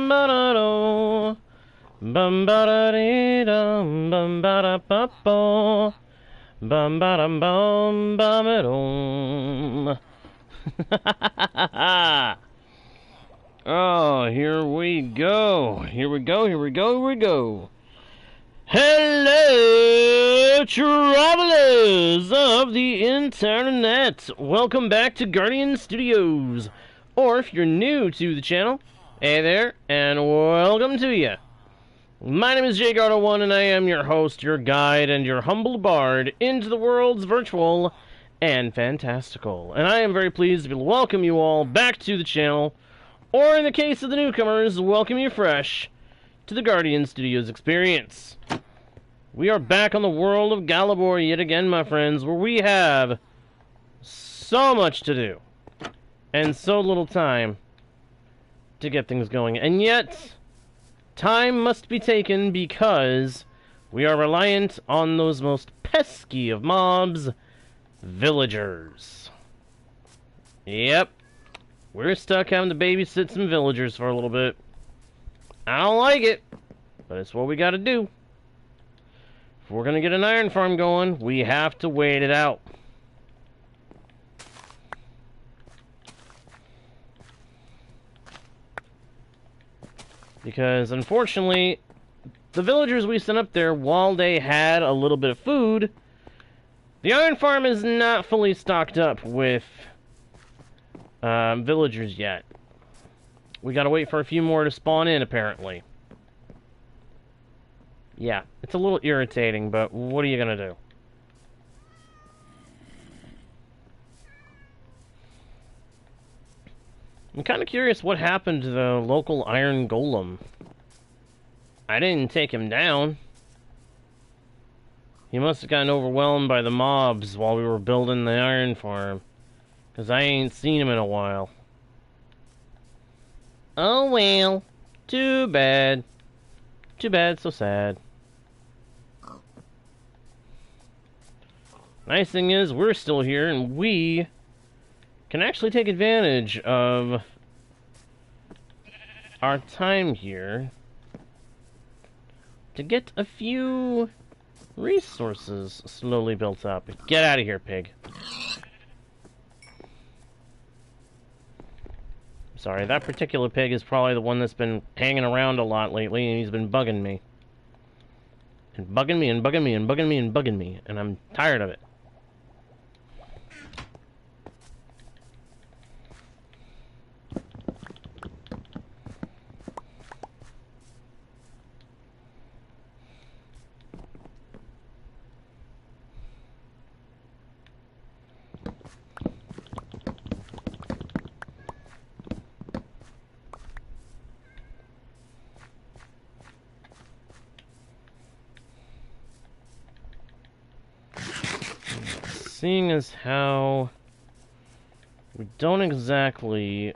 bum ba da do, bum ba da dee dum, bum ba da ba bo, bum ba dum bum bum it Oh, here we go. Here we go. Here we go. Here we go. Hello, travelers of the internet. Welcome back to Guardian Studios. Or if you're new to the channel, hey there, and welcome to you. My name is JGardo1, and I am your host, your guide, and your humble bard into the world's virtual and fantastical. And I am very pleased to welcome you all back to the channel, or in the case of the newcomers, welcome you fresh to the Guardian Studios experience. We are back on the world of Galabor yet again, my friends, where we have so much to do and so little time to get things going. And yet, time must be taken because we are reliant on those most pesky of mobs, villagers. Yep. We're stuck having to babysit some villagers for a little bit. I don't like it, but it's what we gotta do. If we're gonna get an iron farm going, we have to wait it out. Because, unfortunately, the villagers we sent up there, while they had a little bit of food, the iron farm is not fully stocked up with villagers yet. We gotta wait for a few more to spawn in, apparently. Yeah, it's a little irritating, but what are you gonna do? I'm kind of curious what happened to the local iron golem. I didn't take him down. He must have gotten overwhelmed by the mobs while we were building the iron farm, because I ain't seen him in a while. Oh well. Too bad. Too bad, so sad. Nice thing is, we're still here, and we can actually take advantage of our time here to get a few resources slowly built up. Get out of here, pig. Sorry, that particular pig is probably the one that's been hanging around a lot lately, and he's been bugging me. And bugging me, and bugging me, and bugging me, and bugging me, and I'm tired of it. Seeing as how we don't exactly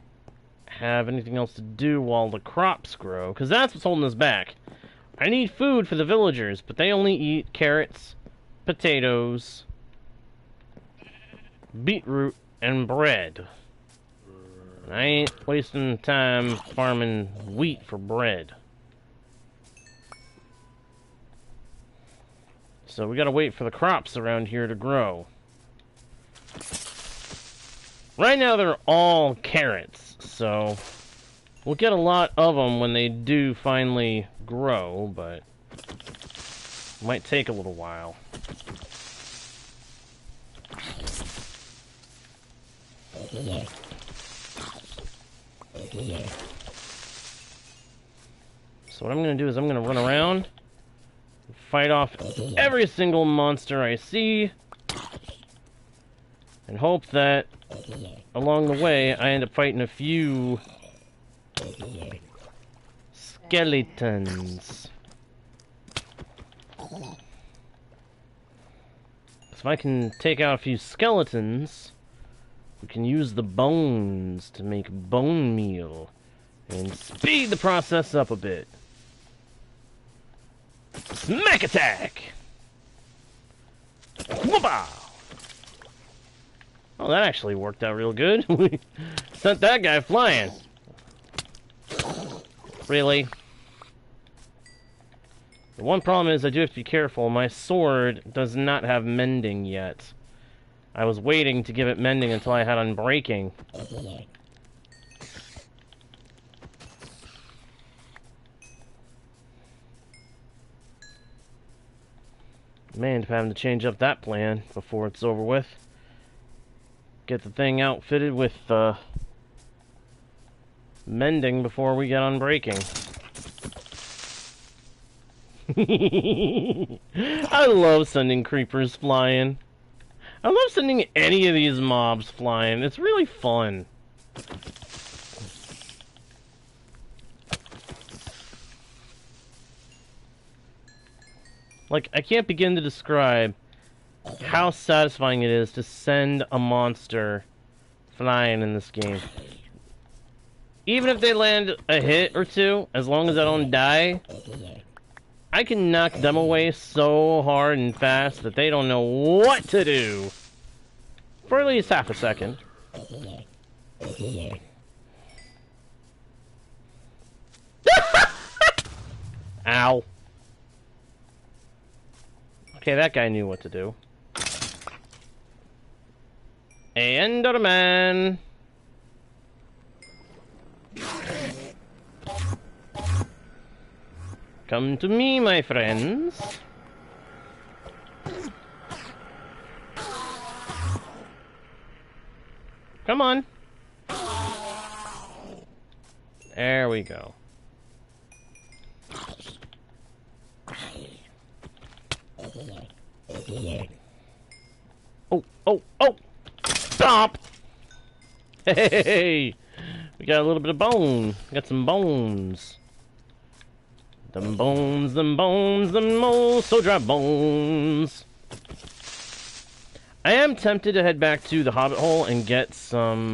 have anything else to do while the crops grow, because that's what's holding us back. I need food for the villagers, but they only eat carrots, potatoes, beetroot, and bread. And I ain't wasting time farming wheat for bread. So we gotta wait for the crops around here to grow. Right now they're all carrots, so we'll get a lot of them when they do finally grow, but it might take a little while. So what I'm going to do is I'm going to run around, fight off every single monster I see, and hope that along the way I end up fighting a few skeletons. If I can take out a few skeletons, we can use the bones to make bone meal and speed the process up a bit. Smack attack! Whoopah! Oh, that actually worked out real good. We sent that guy flying. Really? The one problem is I do have to be careful. My sword does not have mending yet. I was waiting to give it mending until I had unbreaking. Man, if having to change up that plan before it's over with. Get the thing outfitted with mending before we get unbreaking. I love sending creepers flying. I love sending any of these mobs flying. It's really fun. Like, I can't begin to describe how satisfying it is to send a monster flying in this game. Even if they land a hit or two, as long as I don't die, I can knock them away so hard and fast that they don't know what to do. For at least half a second. Ow. Okay, that guy knew what to do. Enderman! Come to me, my friends. Come on. There we go. Oh, oh, oh! Stop! Hey! We got a little bit of bone. We got some bones. Them bones, them bones, them oh so dry bones. I am tempted to head back to the Hobbit Hole and get some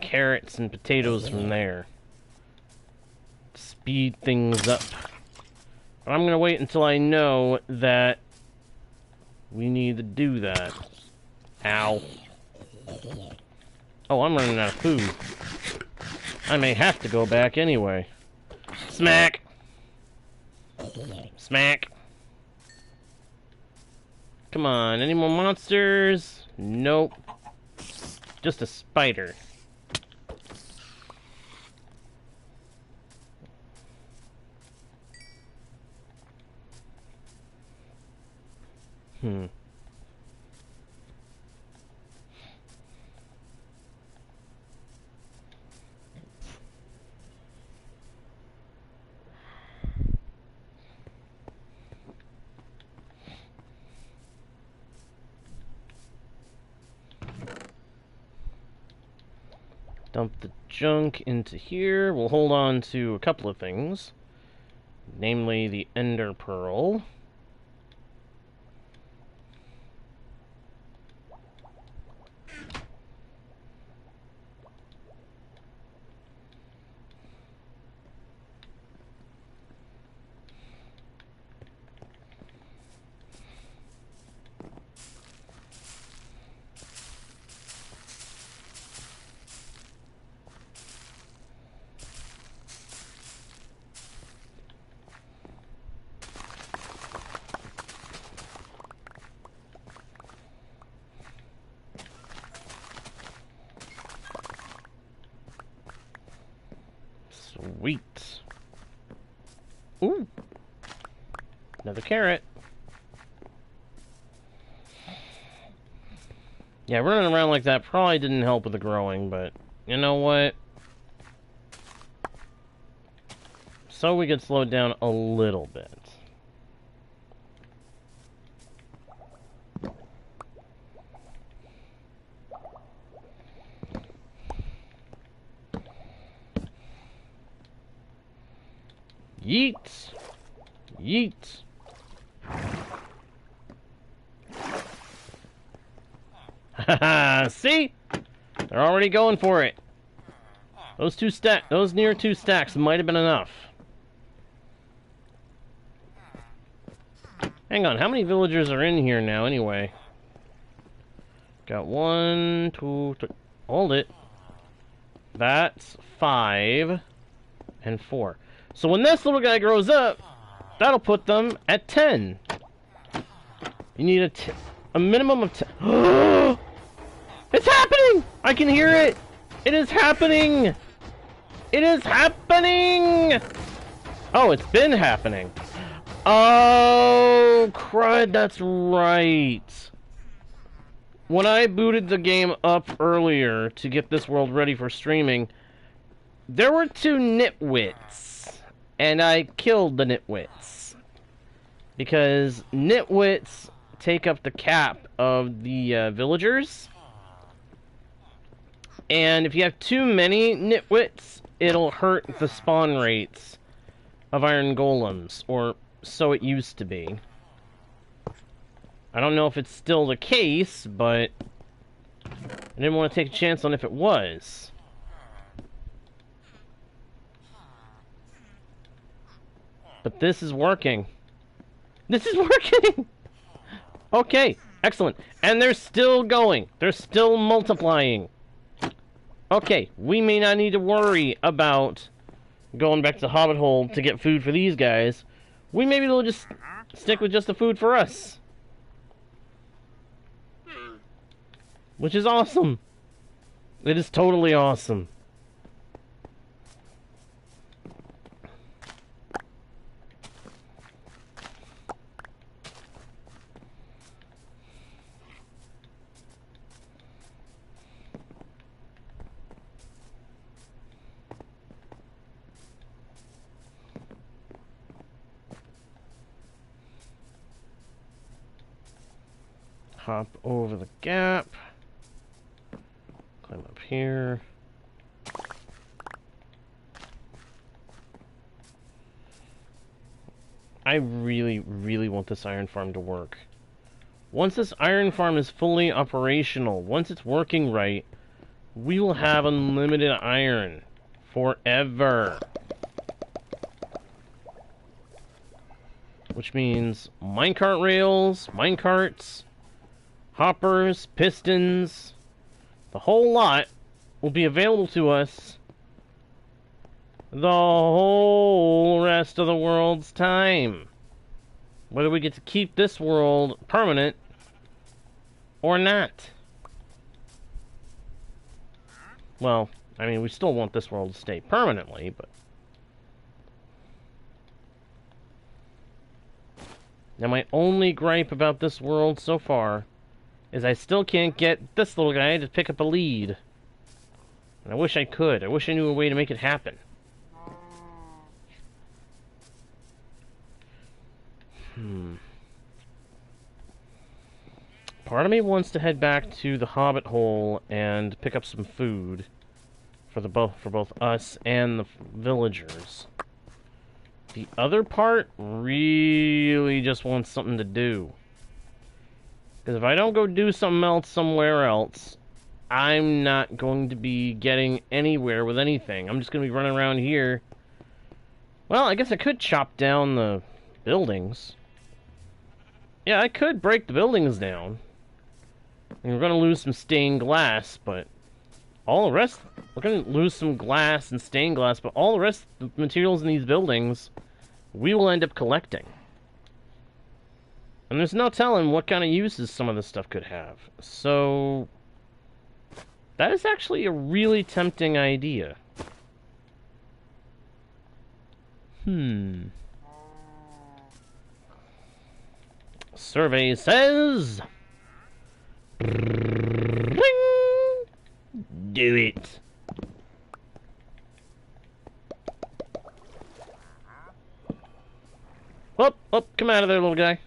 carrots and potatoes from there. Speed things up. But I'm gonna wait until I know that we need to do that. Ow. Oh, I'm running out of food. I may have to go back anyway. Smack! Smack! Come on, any more monsters? Nope. Just a spider. Dump the junk into here. We'll hold on to a couple of things. Namely, the Ender Pearl. Sweet. Ooh. Another carrot. Yeah, running around like that probably didn't help with the growing, but you know what? So we get slowed down a little bit. Yeet! Yeet! Haha! See? They're already going for it. Those near two stacks might have been enough. Hang on, how many villagers are in here now anyway? Got 1, 2, 3. Hold it. That's 5. and 4. So when this little guy grows up, that'll put them at 10. You need a minimum of 10. It's happening! I can hear it! It is happening! It is happening! Oh, it's been happening. Oh, crud, that's right. When I booted the game up earlier to get this world ready for streaming, there were 2 nitwits, and I killed the nitwits. Because nitwits take up the cap of the villagers, and if you have too many nitwits, it'll hurt the spawn rates of iron golems, or so it used to be. I don't know if it's still the case, but I didn't want to take a chance on if it was. But this is working. This is working! Okay, excellent. And they're still going. They're still multiplying. Okay, we may not need to worry about going back to the Hobbit Hole to get food for these guys. We maybe they'll just stick with just the food for us. Which is awesome. It is totally awesome. Hop over the gap. Climb up here. I really, really want this iron farm to work. Once this iron farm is fully operational, once it's working right, we will have unlimited iron forever. Which means minecart rails, minecarts, hoppers, pistons, the whole lot will be available to us the whole rest of the world's time. Whether we get to keep this world permanent or not. Well, I mean, we still want this world to stay permanently, but... Now, my only gripe about this world so far is I still can't get this little guy to pick up a lead. And I wish I could. I wish I knew a way to make it happen. Part of me wants to head back to the Hobbit Hole and pick up some food for both us and the villagers. The other part really just wants something to do. Because if I don't go do something else somewhere else, I'm not going to be getting anywhere with anything. I'm just going to be running around here. Well, I guess I could chop down the buildings. Yeah, I could break the buildings down. And we're going to lose some stained glass, but all the rest... We're going to lose some glass and stained glass, but all the rest of the materials in these buildings, we will end up collecting. And there's no telling what kind of uses some of this stuff could have. So... that is actually a really tempting idea. Survey says... Ring! Do it. Up, come out of there, little guy.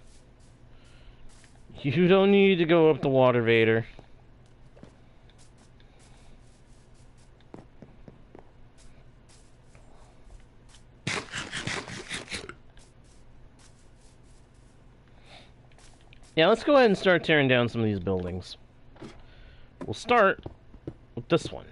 You don't need to go up the water, Vader. Yeah, let's go ahead and start tearing down some of these buildings. We'll start with this one.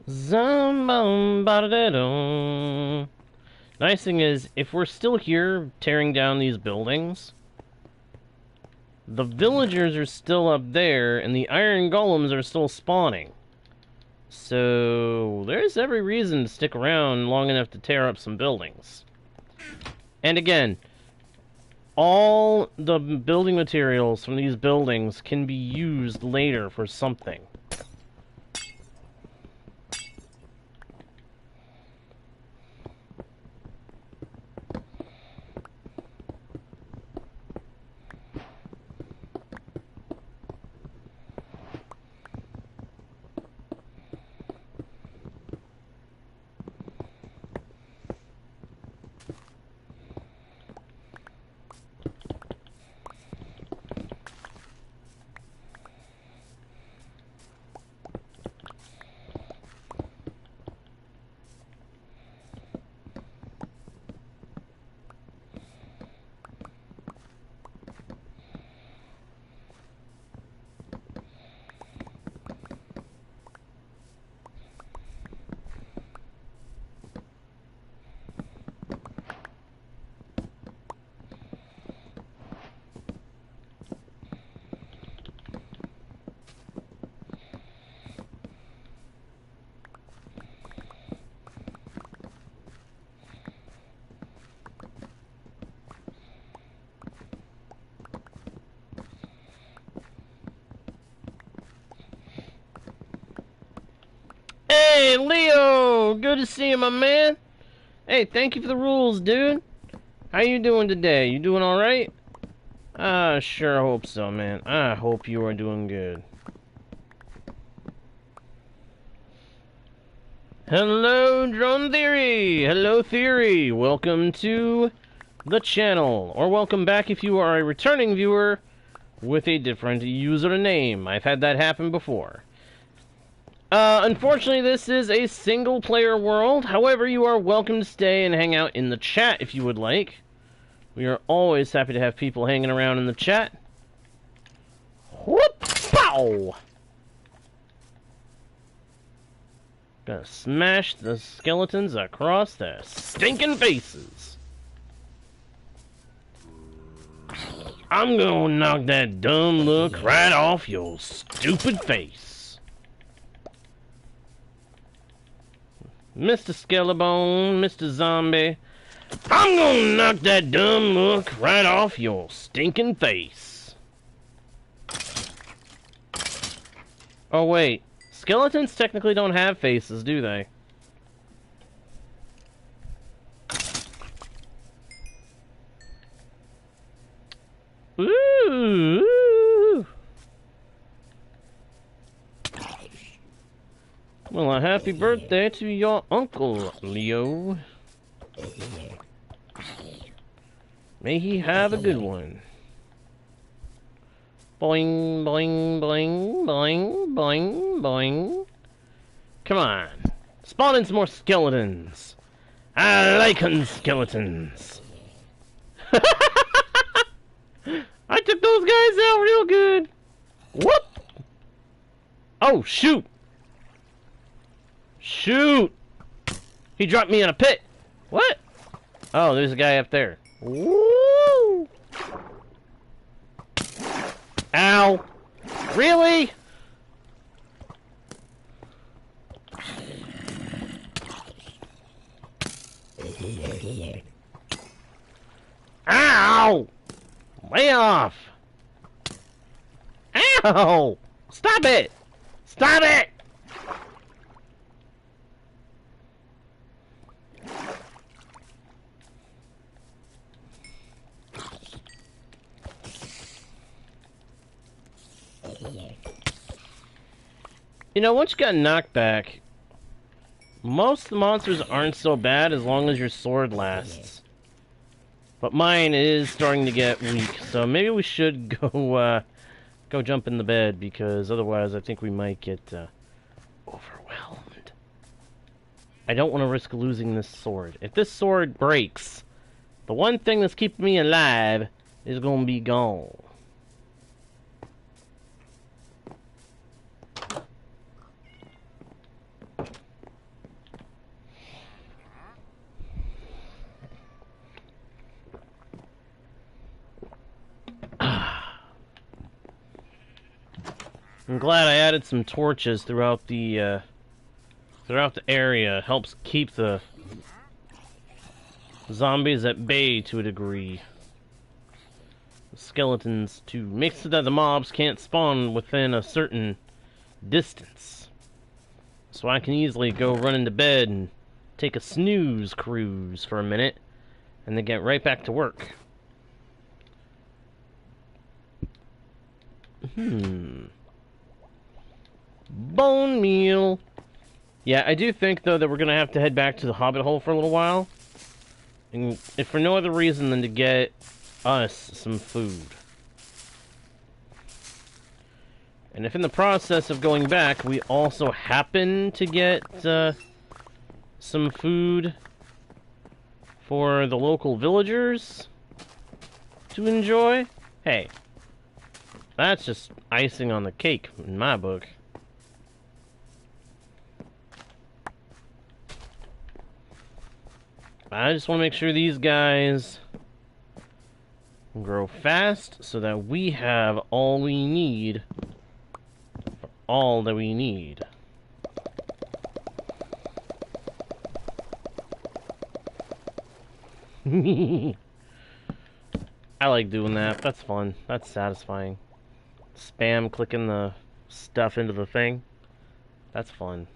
Zom-bum-ba-da-da-dum. Nice thing is, if we're still here tearing down these buildings, the villagers are still up there, and the iron golems are still spawning. So, there's every reason to stick around long enough to tear up some buildings. And again, all the building materials from these buildings can be used later for something. Hey, Leo! Good to see you, my man. Hey, thank you for the rules, dude. How you doing today? You doing alright? I sure hope so, man. I hope you are doing good. Hello, Drone Theory! Hello, Theory! Welcome to the channel. Or welcome back if you are a returning viewer with a different username. I've had that happen before. Unfortunately, this is a single-player world. However, you are welcome to stay and hang out in the chat if you would like. We are always happy to have people hanging around in the chat. Whoop! Pow! Gonna smash the skeletons across their stinking faces. I'm gonna knock that dumb look right off your stupid face. Mr. Skelebone, Mr. Zombie, I'm gonna knock that dumb look right off your stinking face. Oh wait, skeletons technically don't have faces, do they? Ooh. Well, a happy birthday to your uncle, Leo. May he have a good one. Boing, boing, boing, boing, boing, boing. Come on. Spawn in some more skeletons. I like hunting skeletons. I took those guys out real good. Whoop! Oh, shoot! Shoot! He dropped me in a pit. What? Oh, there's a guy up there. Woo! Ow! Really? Ow! Lay off! Ow! Stop it! Stop it! You know, once you got knocked back, most of the monsters aren't so bad as long as your sword lasts. But mine is starting to get weak, so maybe we should go jump in the bed, because otherwise I think we might get overwhelmed. I don't want to risk losing this sword. If this sword breaks, the one thing that's keeping me alive is going to be gone. I'm glad I added some torches throughout the area. It helps keep the zombies at bay to a degree. The skeletons to make so that the mobs can't spawn within a certain distance. So I can easily go run into bed and take a snooze cruise for a minute and then get right back to work. Bone meal. Yeah, I do think, though, that we're going to have to head back to the Hobbit hole for a little while. And if for no other reason than to get us some food. And if in the process of going back, we also happen to get some food for the local villagers to enjoy, hey, that's just icing on the cake in my book. I just want to make sure these guys grow fast so that we have all we need for all that we need. I like doing that. That's fun. That's satisfying. Spam clicking the stuff into the thing. That's fun.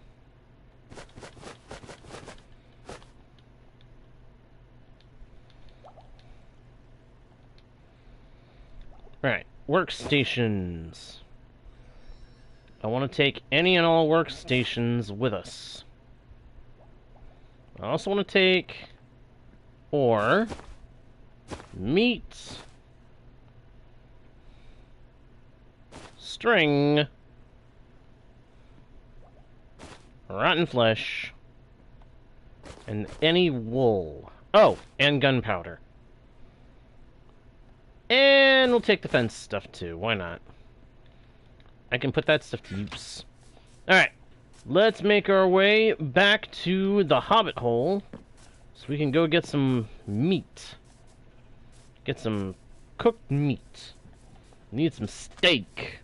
Alright, workstations. I want to take any and all workstations with us. I also want to take ore, meat, string, rotten flesh, and any wool. Oh, and gunpowder. And we'll take the fence stuff too. Why not? I can put that stuff to use. Alright. Let's make our way back to the Hobbit hole so we can go get some meat. Get some cooked meat. Need some steak.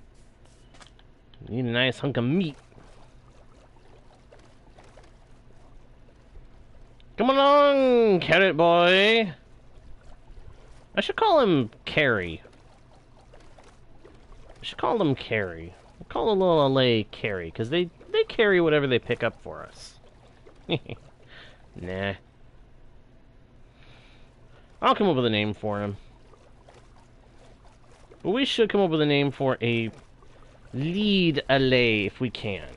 Need a nice hunk of meat. Come along, carrot boy. I should call him Carrie. I should call them Carrie. We'll call the little LA Carrie, because they carry whatever they pick up for us. Nah. I'll come up with a name for him. But we should come up with a name for a lead LA if we can.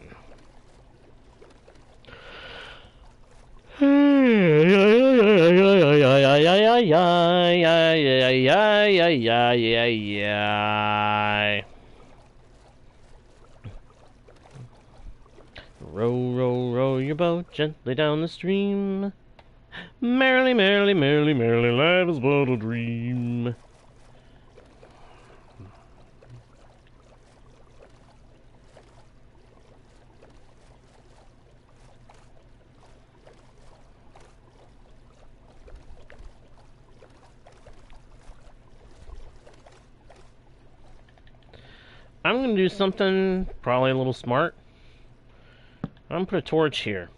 Row, row, row your boat gently down the stream. Merrily, merrily, merrily, merrily, life is but a dream. I'm going to do something probably a little smart. I'm going to put a torch here.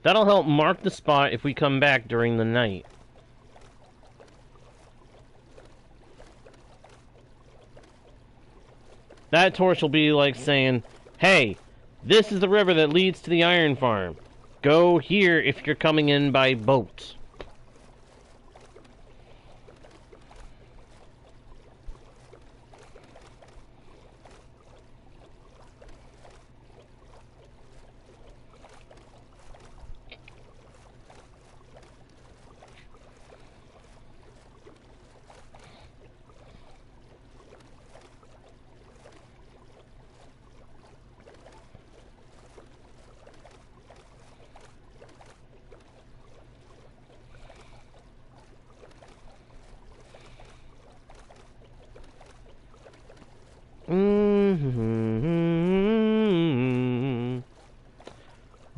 That'll help mark the spot if we come back during the night. That torch will be like saying, hey, this is the river that leads to the iron farm. Go here if you're coming in by boat.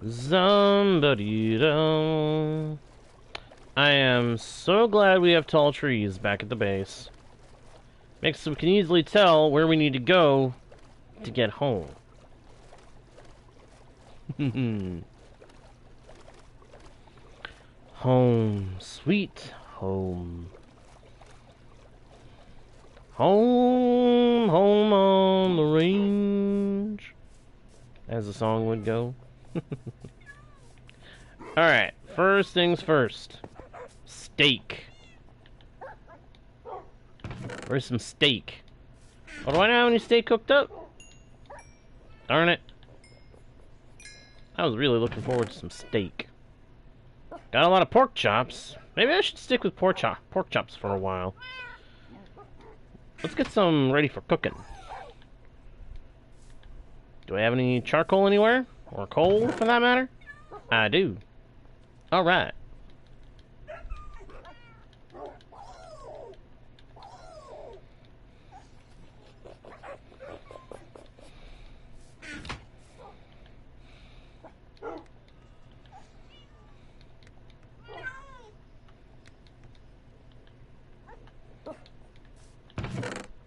Somebody down. I am so glad we have tall trees back at the base. Makes so we can easily tell where we need to go to get home. Home, sweet home. Home, home on the range, as the song would go. Alright, first things first. Steak. Where's some steak? Oh, do I not have any steak cooked up? Darn it. I was really looking forward to some steak. Got a lot of pork chops. Maybe I should stick with pork chops for a while. Let's get some ready for cooking. Do I have any charcoal anywhere? Or coal, for that matter? I do. Alright.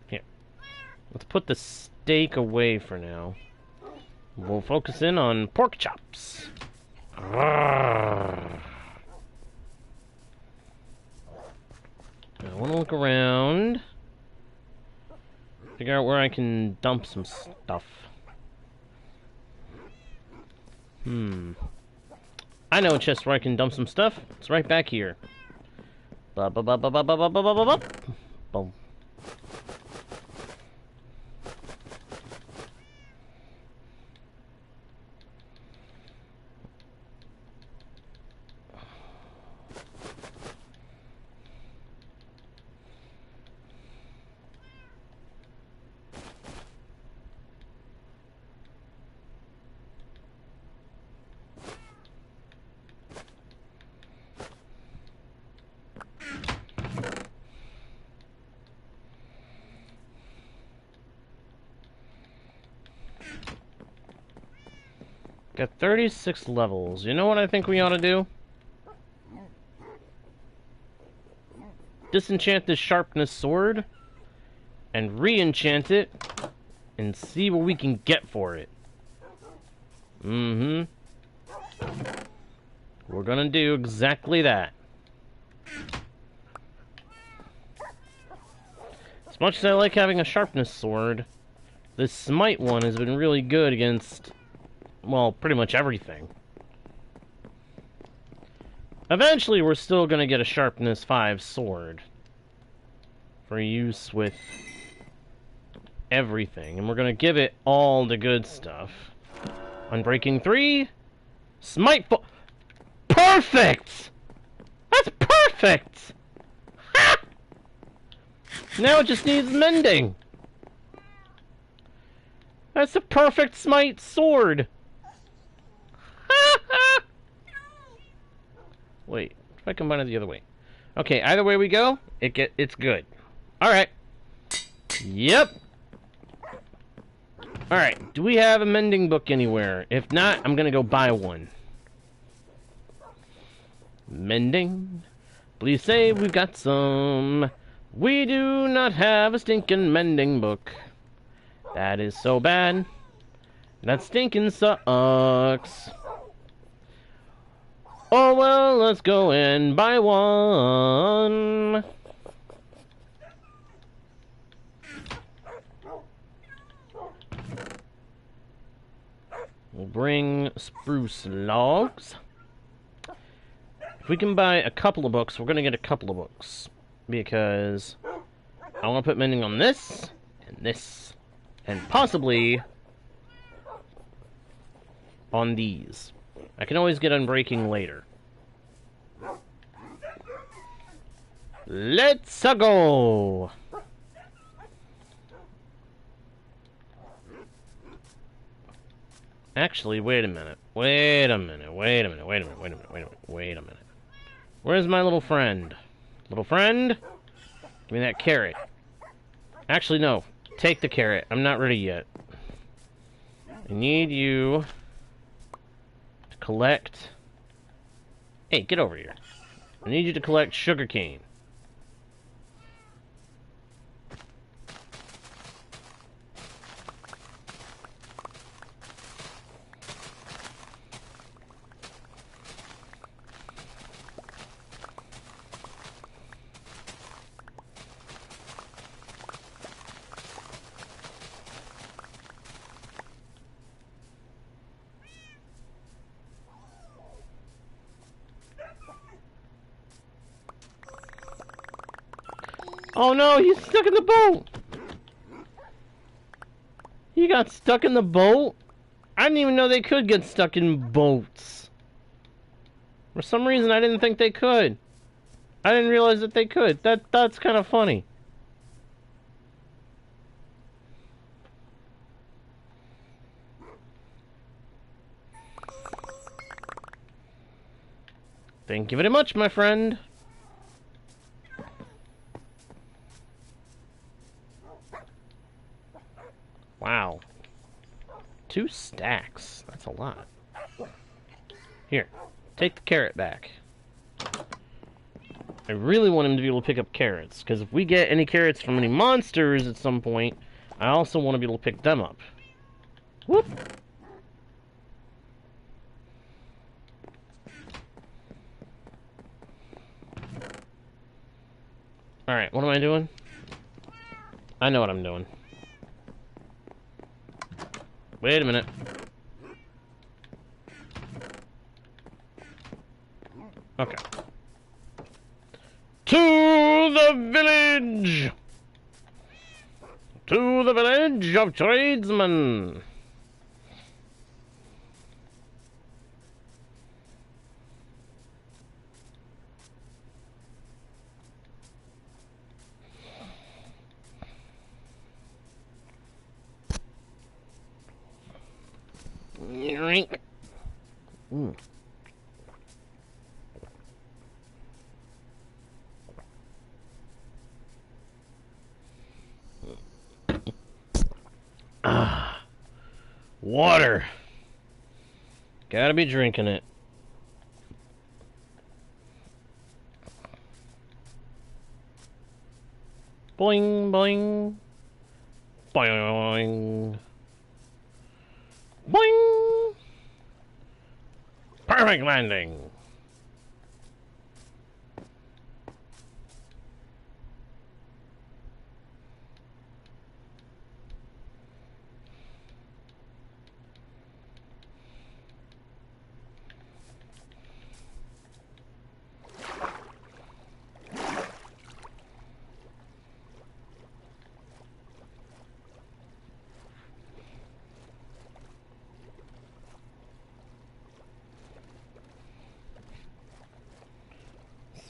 Here. Let's put the steak away for now. We'll focus in on pork chops. I want to look around. Figure out where I can dump some stuff. I know a chest where I can dump some stuff. It's right back here. Boom. Got 36 levels. You know what I think we ought to do? Disenchant this sharpness sword and re-enchant it and see what we can get for it. We're gonna do exactly that. As much as I like having a sharpness sword, this smite one has been really good against, well, pretty much everything. Eventually, we're still gonna get a sharpness 5 sword for use with everything, and we're gonna give it all the good stuff. Unbreaking 3, smite. Perfect. That's perfect. Ha! Now it just needs mending. That's a perfect smite sword. Wait, if I combine it the other way. Okay, either way we go, it's good. Alright. Yep. Alright, do we have a mending book anywhere? If not, I'm gonna go buy one. Mending. Please say we've got some. We do not have a stinking mending book. That is so bad. That stinking sucks. Oh well, let's go and buy one. We'll bring spruce logs. If we can buy a couple of books, we're gonna get a couple of books. Because I want to put mending on this, and possibly on these. I can always get unbreaking later. Let's go! Actually, wait a minute. Wait a minute. Where's my little friend? Little friend? Give me that carrot. Actually, no. Take the carrot. I'm not ready yet. I need you to collect... Hey, get over here. I need you to collect sugarcane. Oh no, he's stuck in the boat! He got stuck in the boat? I didn't even know they could get stuck in boats. For some reason, I didn't think they could. I didn't realize that they could. That's kind of funny. Thank you very much, my friend. Wow. 2 stacks. That's a lot. Here, take the carrot back. I really want him to be able to pick up carrots, because if we get any carrots from any monsters at some point, I also want to be able to pick them up. Whoop! Alright, what am I doing? I know what I'm doing. Wait a minute. Okay. To the village! To the village of tradesmen! Yoink. Water. Gotta be drinking it. Boing, boing. Boing. Boing. Perfect landing.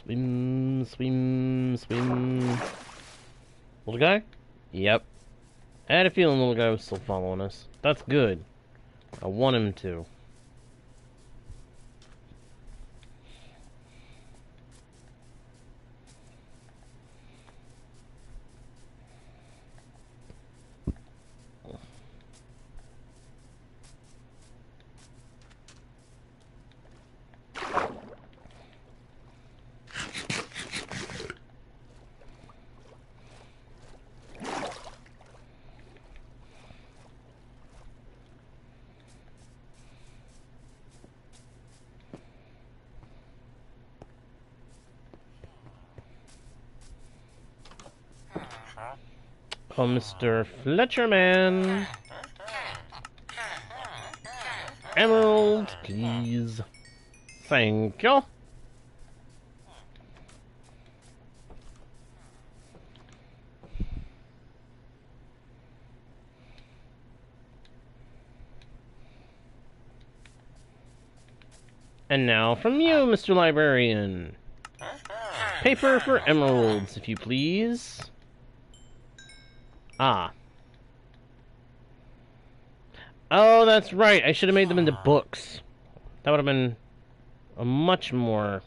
Swim, swim, swim. Little guy? Yep. I had a feeling the little guy was still following us. That's good. I want him to. Oh, Mr. Fletcherman. Emerald, please. Thank you. And now from you, Mr. Librarian. Paper for emeralds, if you please. Ah. Oh, that's right. I should have made them into books. That would have been a much more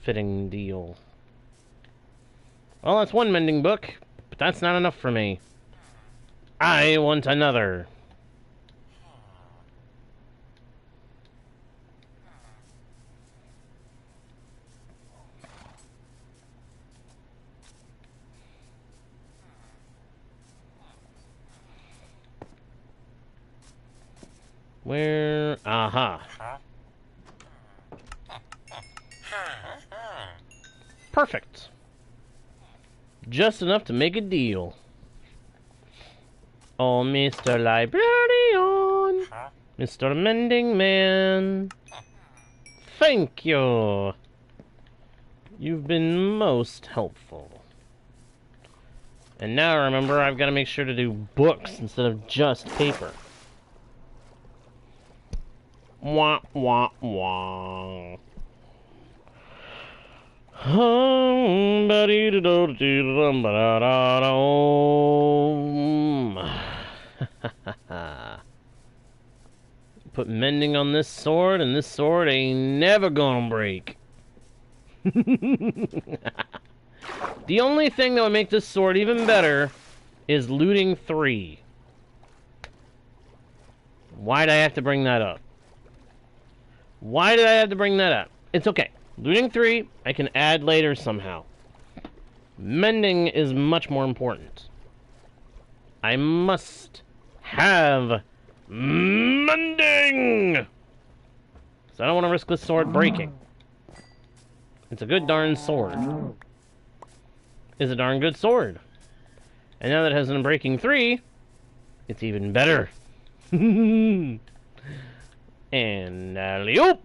fitting deal. Well, that's one mending book, but that's not enough for me. I want another. Where? Aha. Perfect. Just enough to make a deal. Oh, Mr. Librarian. Mr. Mending Man. Thank you. You've been most helpful. And now remember, I've got to make sure to do books instead of just paper. Wah, wah, wah. Put mending on this sword, and this sword ain't never gonna break. The only thing that would make this sword even better is looting 3. Why'd I have to bring that up? Why did I have to bring that up? It's okay. Looting 3, I can add later somehow. Mending is much more important. I must have mending! So I don't want to risk this sword breaking. It's a good darn sword. It's a darn good sword. And now that it has an unbreaking 3, it's even better. And alley-oop!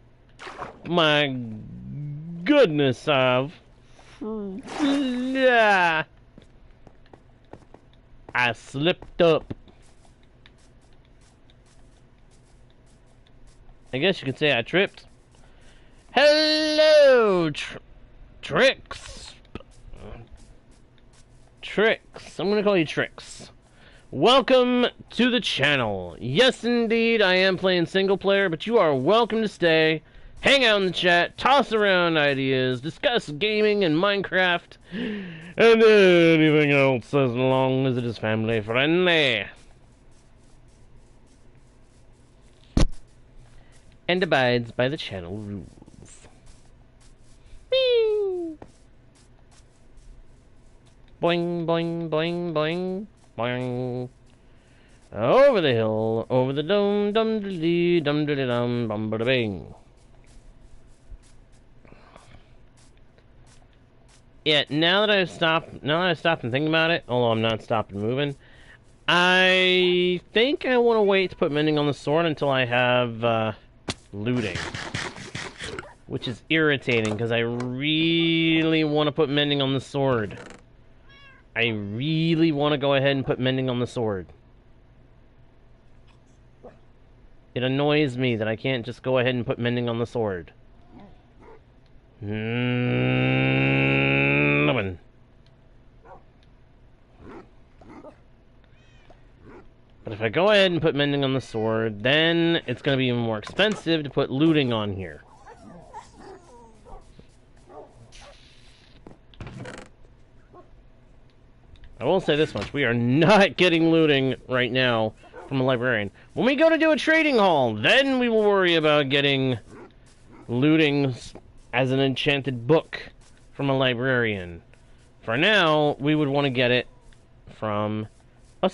My goodness, I slipped up. I guess you could say I tripped. Hello, Tricks. Tricks. I'm gonna call you Tricks. Welcome to the channel. Yes, indeed, I am playing single player, but you are welcome to stay. Hang out in the chat, toss around ideas, discuss gaming and Minecraft, and anything else as long as it is family friendly. And abides by the channel rules. Whee! Boing, boing, boing, boing, boing. Over the hill, over the dome, dum diddly, dum diddly dum, bum bada bing. Yeah, now that I've stopped and thinking about it, although I'm not stopping moving, I think I want to wait to put mending on the sword until I have looting, which is irritating because I really want to put mending on the sword. I really want to go ahead and put mending on the sword. It annoys me that I can't just go ahead and put mending on the sword. But if I go ahead and put mending on the sword, then it's going to be even more expensive to put looting on here. I will say this much, we are not getting looting right now from a librarian. When we go to do a trading hall, then we will worry about getting looting as an enchanted book from a librarian. For now, we would want to get it from a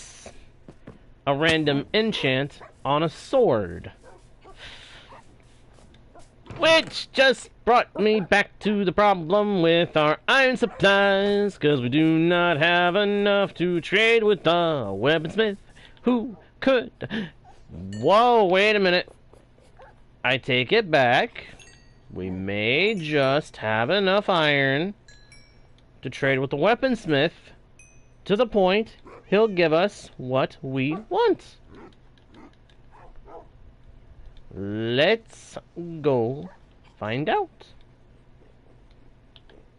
random enchant on a sword. Which just brought me back to the problem with our iron supplies, because we do not have enough to trade with the weaponsmith who could... Whoa, wait a minute. I take it back. We may just have enough iron to trade with the weaponsmith to the point he'll give us what we want. Let's go find out.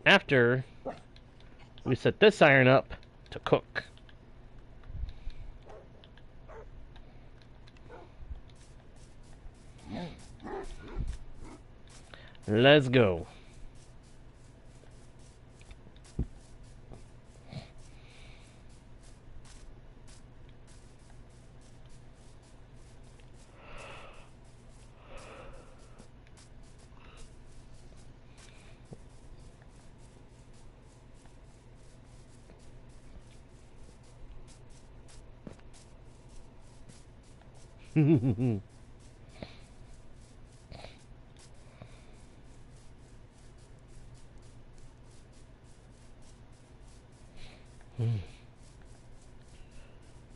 After we set this iron up to cook. Let's go.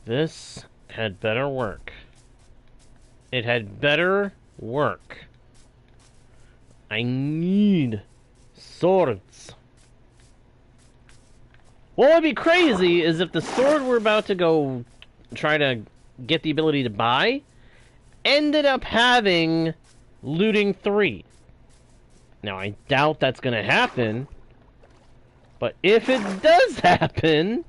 This had better work. It had better work. I need swords. What would be crazy is if the sword we're about to go try to get the ability to buy ended up having looting 3. Now, I doubt that's going to happen, but if it does happen,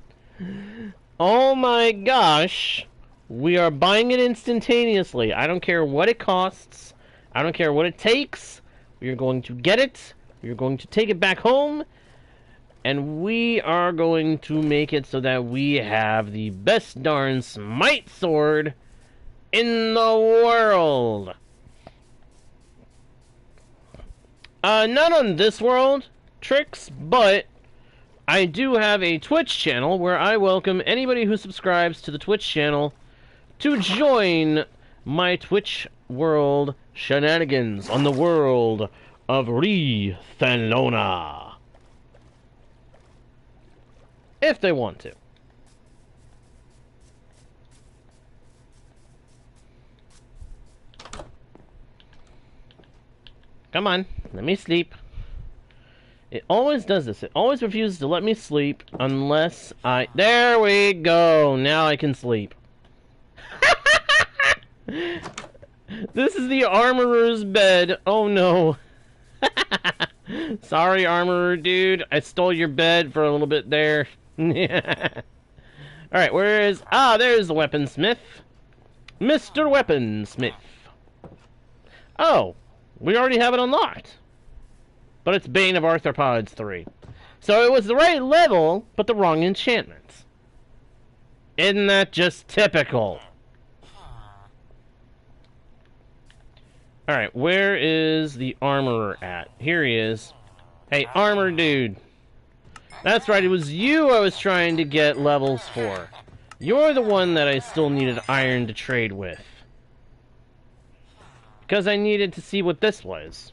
oh my gosh, we are buying it instantaneously. I don't care what it costs. I don't care what it takes. We are going to get it. We are going to take it back home. And we are going to make it so that we have the best darn smite sword in the world. Not on this world, Tricks, but I do have a Twitch channel where I welcome anybody who subscribes to the Twitch channel to join my Twitch world shenanigans on the world of Rethalona. If they want to. Come on, let me sleep. It always does this. It always refuses to let me sleep unless I... There we go! Now I can sleep. This is the Armorer's bed. Oh no. Sorry, Armorer dude. I stole your bed for a little bit there. Alright, where is... Ah, there's the Weaponsmith. Mr. Weaponsmith. Oh, we already have it unlocked. But it's Bane of Arthropods 3. So it was the right level, but the wrong enchantment. Isn't that just typical? Alright, where is the Armorer at? Here he is. Hey, Armor dude. That's right, it was you I was trying to get levels for. You're the one that I still needed iron to trade with. Because I needed to see what this was.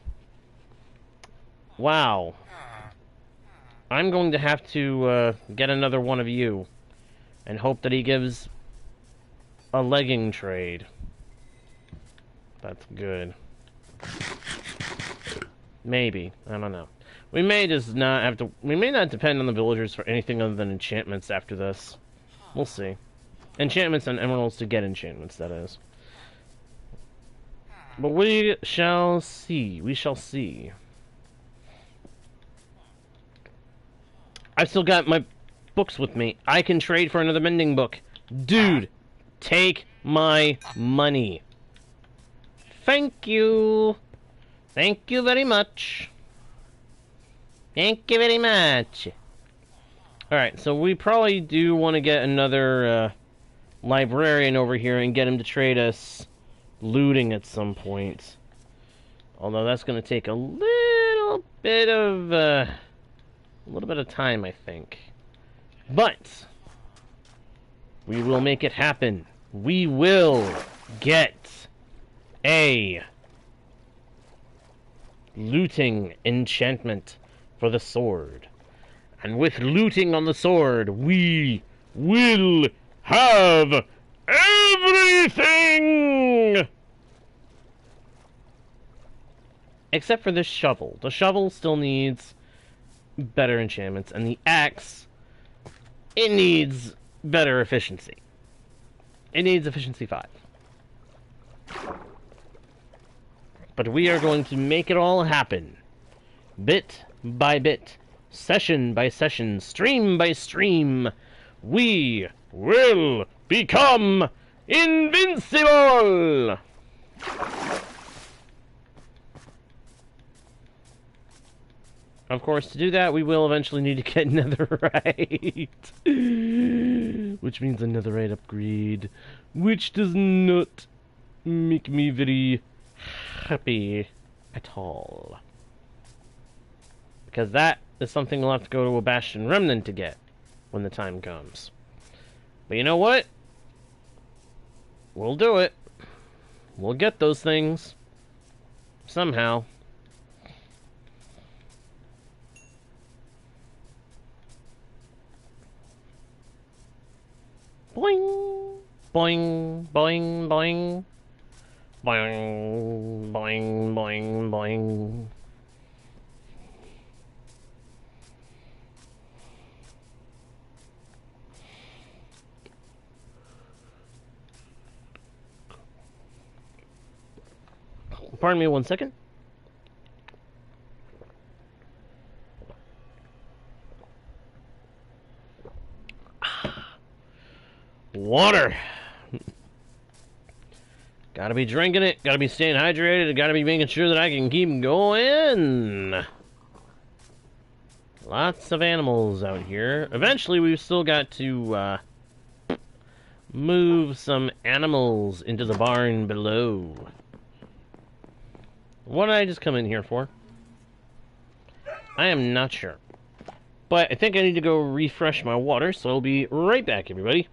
Wow. I'm going to have to get another one of you. And hope that he gives a legging trade. That's good. Maybe. I don't know. We may just not have to... We may not depend on the villagers for anything other than enchantments after this. We'll see. Enchantments and emeralds to get enchantments, that is. But we shall see. We shall see. I've still got my books with me. I can trade for another mending book. Dude, take my money. Thank you. Thank you very much. Thank you very much. Alright, so we probably do want to get another librarian over here and get him to trade us looting at some point. Although that's going to take a little bit of time, I think. But we will make it happen. We will get a looting enchantment for the sword. And with looting on the sword, we will have everything! Except for this shovel. The shovel still needs better enchantments, and the axe, it needs better efficiency. It needs efficiency 5. But we are going to make it all happen. Bit by bit, session by session, stream by stream, we will become invincible! Of course, to do that, we will eventually need to get netherite. Which means a netherite upgrade. Which does not make me very happy at all. Because that is something we'll have to go to a Bastion Remnant to get when the time comes. But you know what? We'll do it. We'll get those things. Somehow. Boing, boing, boing, boing, boing, boing, boing, boing. Pardon me 1 second. Water. Gotta be drinking it. Gotta be staying hydrated. Gotta be making sure that I can keep going. Lots of animals out here. Eventually, we've still got to move some animals into the barn below. What did I just come in here for? I am not sure. But I think I need to go refresh my water, so I'll be right back, everybody.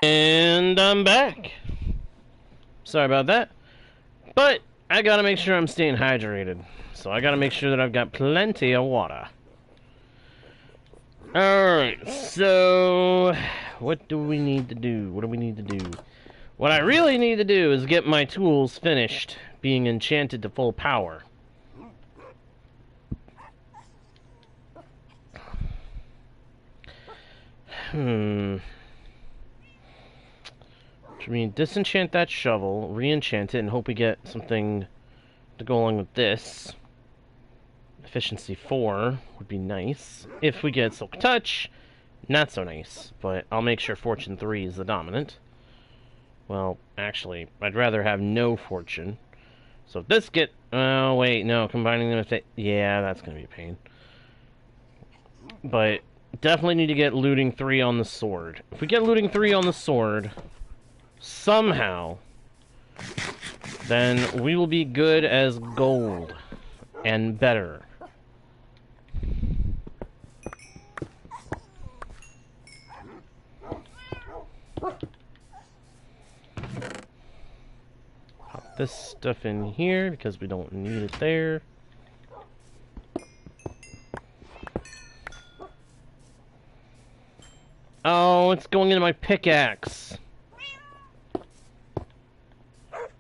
And I'm back. Sorry about that. But I gotta make sure I'm staying hydrated. So I gotta make sure that I've got plenty of water. Alright, so what do we need to do? What do we need to do? What I really need to do is get my tools finished being enchanted to full power. Which means disenchant that shovel, re-enchant it, and hope we get something to go along with this. Efficiency 4 would be nice. If we get Silk Touch, not so nice. But I'll make sure Fortune 3 is the dominant. Well, actually, I'd rather have no Fortune. So if this get... Oh, wait, no, combining them with it... Yeah, that's going to be a pain. But definitely need to get Looting 3 on the sword. If we get Looting 3 on the sword, somehow, then we will be good as gold. And better. Pop this stuff in here because we don't need it there. Oh, it's going into my pickaxe.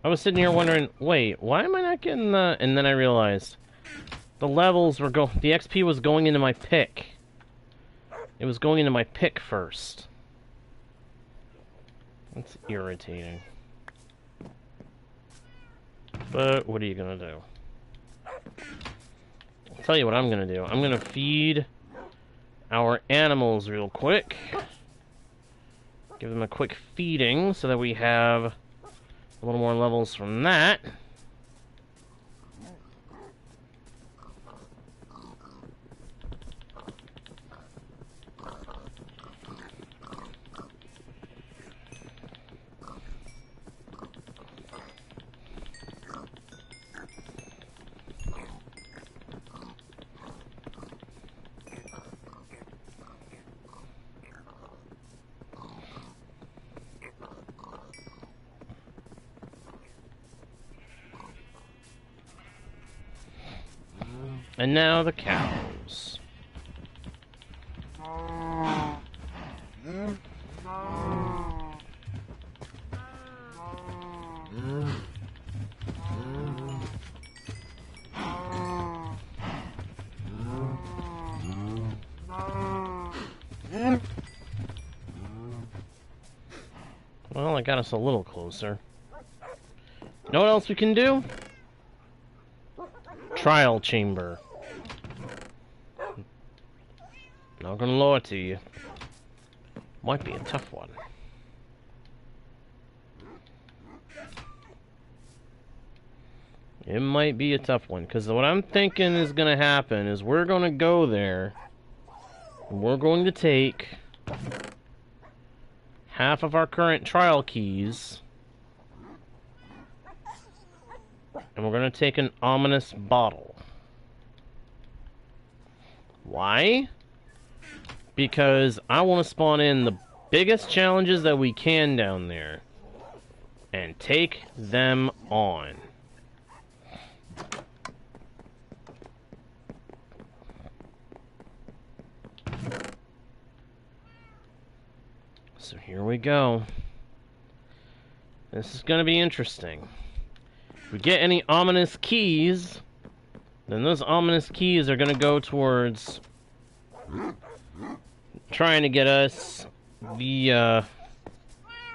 I was sitting here wondering, wait, why am I not getting the... And then I realized the levels were the XP was going into my pick. It was going into my pick first. That's irritating. But what are you gonna do? I'll tell you what I'm gonna do. I'm gonna feed our animals real quick. Give them a quick feeding so that we have a little more levels from that. And now the cows. Well, it got us a little closer. Know what else we can do? Trial chamber. Not gonna lie to you. Might be a tough one. It might be a tough one, because what I'm thinking is gonna happen is we're gonna go there, and we're going to take half of our current trial keys, and we're gonna take an ominous bottle. Why? Because I want to spawn in the biggest challenges that we can down there and take them on. So here we go. This is going to be interesting. If we get any ominous keys, then those ominous keys are going to go towards trying to get us the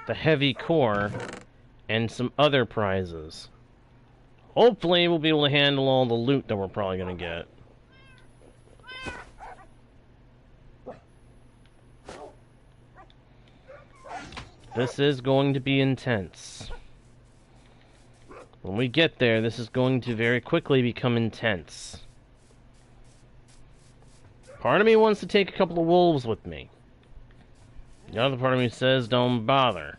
heavy core and some other prizes. Hopefully we'll be able to handle all the loot that we're probably going to get. This is going to be intense. When we get there, this is going to very quickly become intense. Part of me wants to take a couple of wolves with me. The other part of me says, don't bother.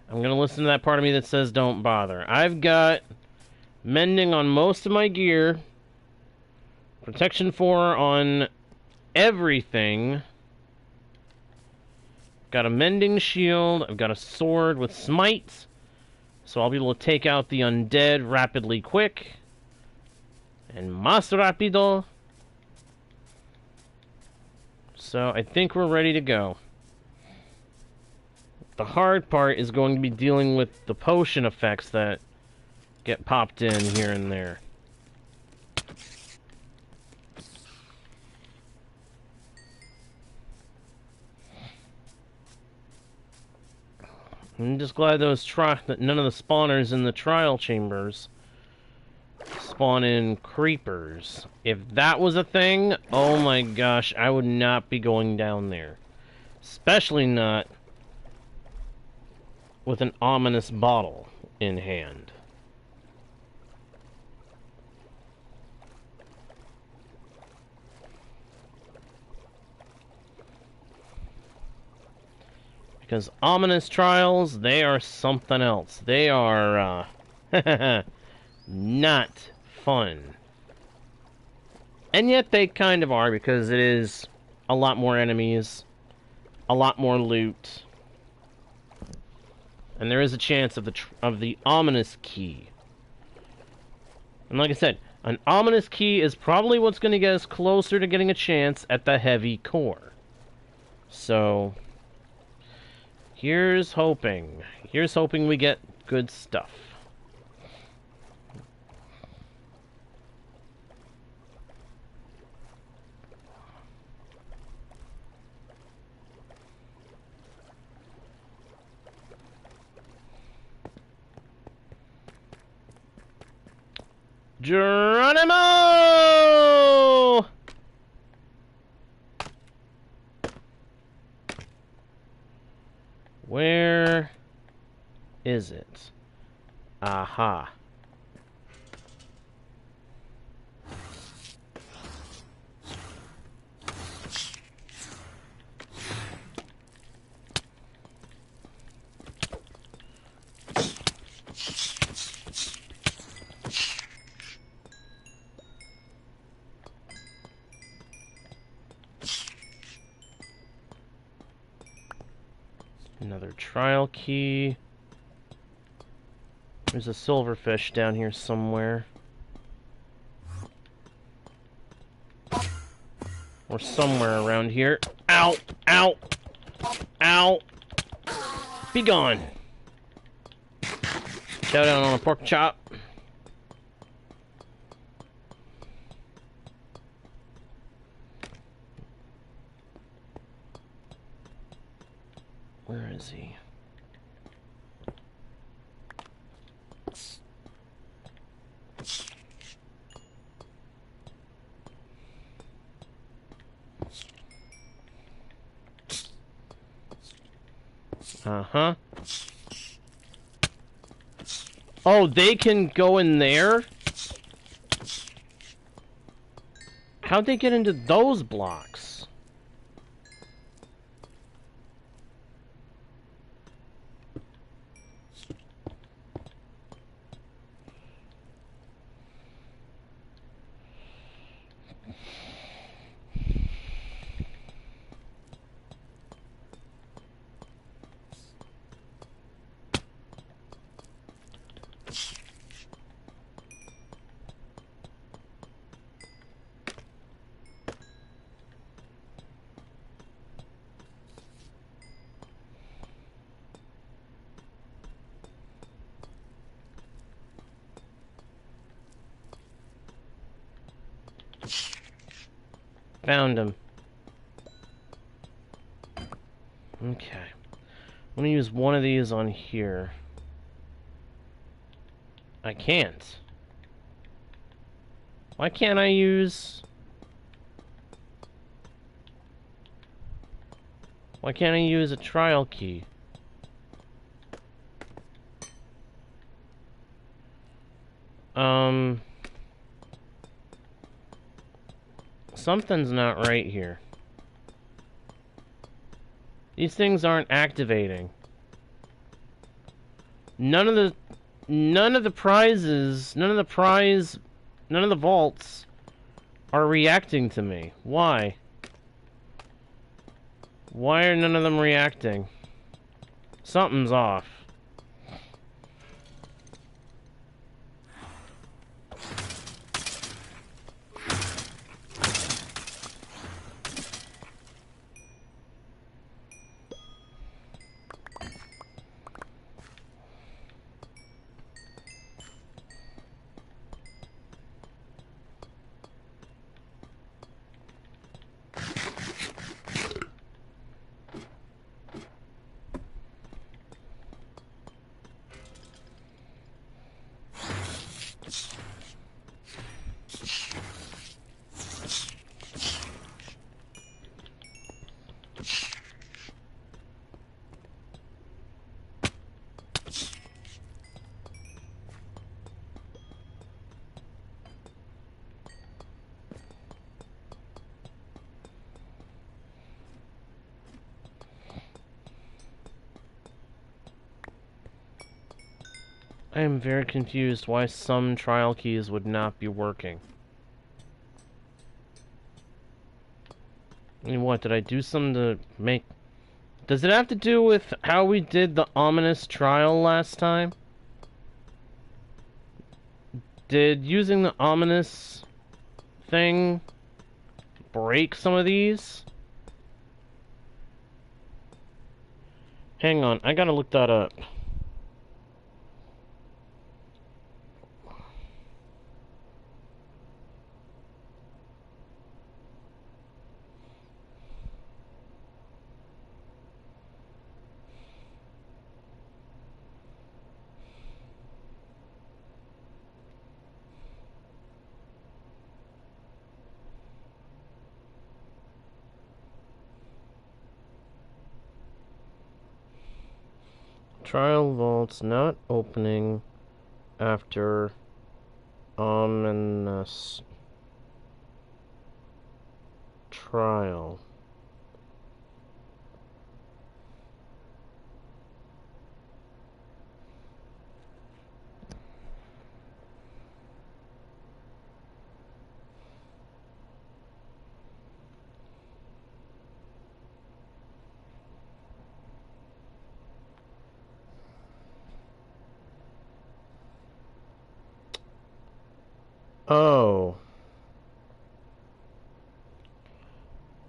I'm going to listen to that part of me that says, don't bother. I've got mending on most of my gear. Protection 4 on everything. Got a mending shield. I've got a sword with smite. So I'll be able to take out the undead rapidly quick. And más rápido. So I think we're ready to go. The hard part is going to be dealing with the potion effects that get popped in here and there. I'm just glad that none of the spawners in the trial chambers spawn in creepers. If that was a thing, oh my gosh, I would not be going down there. Especially not with an ominous bottle in hand. Because ominous trials, they are something else. They are, not fun. And yet they kind of are, because it is a lot more enemies, a lot more loot, and there is a chance of the ominous key. And like I said, an ominous key is probably what's going to get us closer to getting a chance at the heavy core. So here's hoping. Here's hoping we get good stuff. Geronimo! Where is it? Aha. Another trial key. There's a silverfish down here somewhere. Or somewhere around here. Ow! Ow! Ow! Be gone! Chow down on a pork chop. Where is he? Uh-huh. Oh, they can go in there? How'd they get into those blocks? Found him. Okay. I'm gonna use one of these on here. I can't. Why can't I use... Why can't I use a trial key? Something's not right here. These things aren't activating. None of the vaults are reacting to me. Why? Why are none of them reacting? Something's off. I am very confused why some trial keys would not be working. I mean, what, did I do something to make... Does it have to do with how we did the ominous trial last time? Did using the ominous thing break some of these? Hang on, I gotta look that up. Trial vaults not opening after ominous trial. Oh.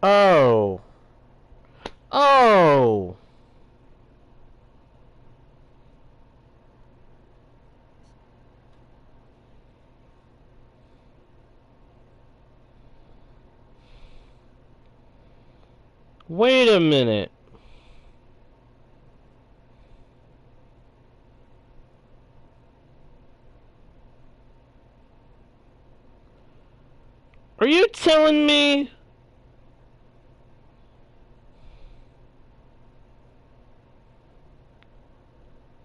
Oh. Oh. Wait a minute. Are you telling me?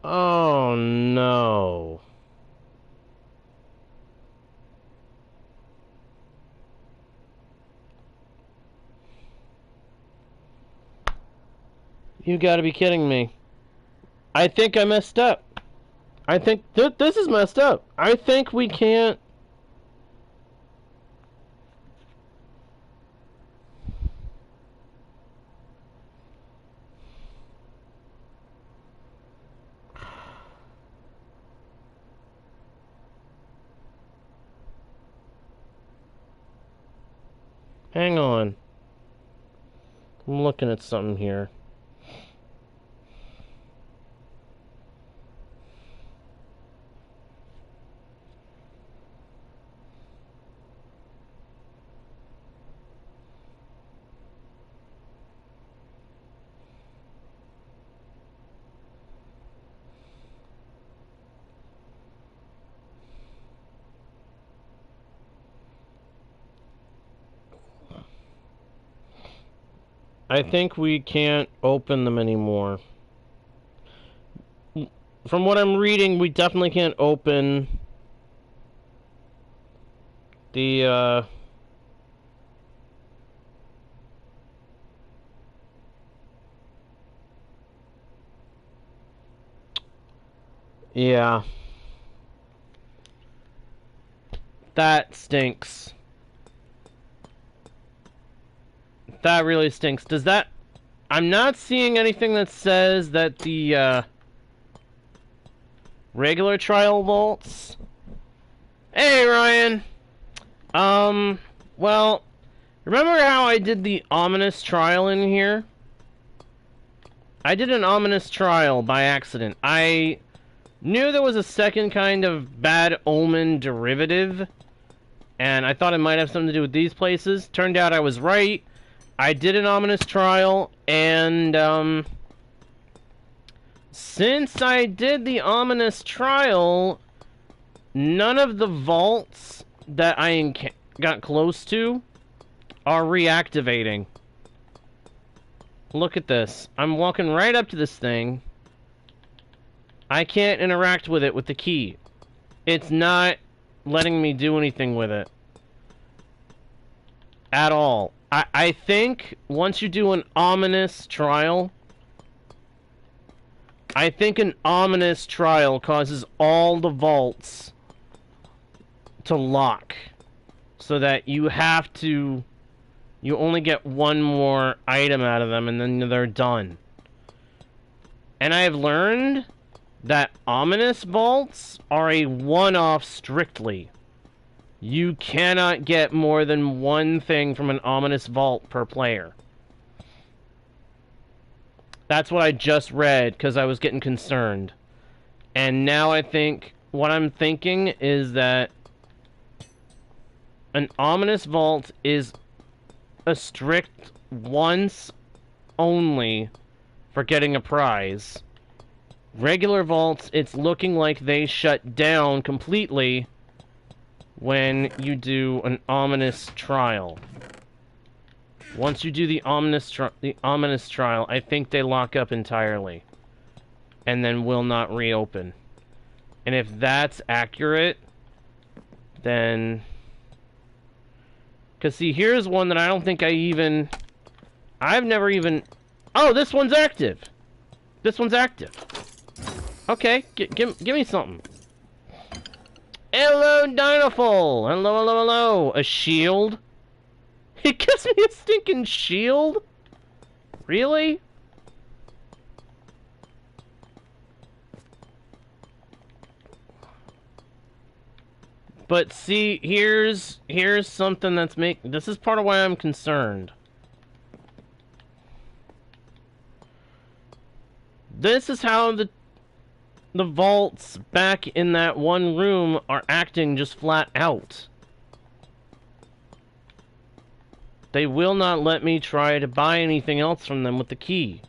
Oh no. You gotta be kidding me. I think I messed up. I think this is messed up. I think we can't. Hang on. I'm looking at something here. I think we can't open them anymore. From what I'm reading, we definitely can't open the, yeah. That stinks. That really stinks. Does that... I'm not seeing anything that says that the, regular trial vaults... Hey, Ryan! Well... Remember how I did the ominous trial in here? I did an ominous trial by accident. I knew there was a second kind of bad omen derivative, and I thought it might have something to do with these places. Turned out I was right. I did an ominous trial, and, since I did the ominous trial, none of the vaults that I got close to are reactivating. Look at this. I'm walking right up to this thing. I can't interact with it with the key. It's not letting me do anything with it. At all. I think once you do an ominous trial, I think an ominous trial causes all the vaults to lock. So that you have to... You only get one more item out of them and then they're done. And I have learned that ominous vaults are a one-off strictly. You cannot get more than one thing from an ominous vault per player. That's what I just read because I was getting concerned. And now I think, what I'm thinking is that an ominous vault is a strict once only for getting a prize. Regular vaults, it's looking like they shut down completely when you do an ominous trial. Once you do the ominous trial, I think they lock up entirely and then will not reopen. And if that's accurate, then... Because, see, here's one that I don't think I've never even... Oh, this one's active! This one's active. Okay, give me something. Hello, Dynaful! Hello, hello, hello! A shield? It gives me a stinking shield? Really? But see, here's something that's this is part of why I'm concerned. This is how the vaults back in that one room are acting just flat out. They will not let me try to buy anything else from them with the key.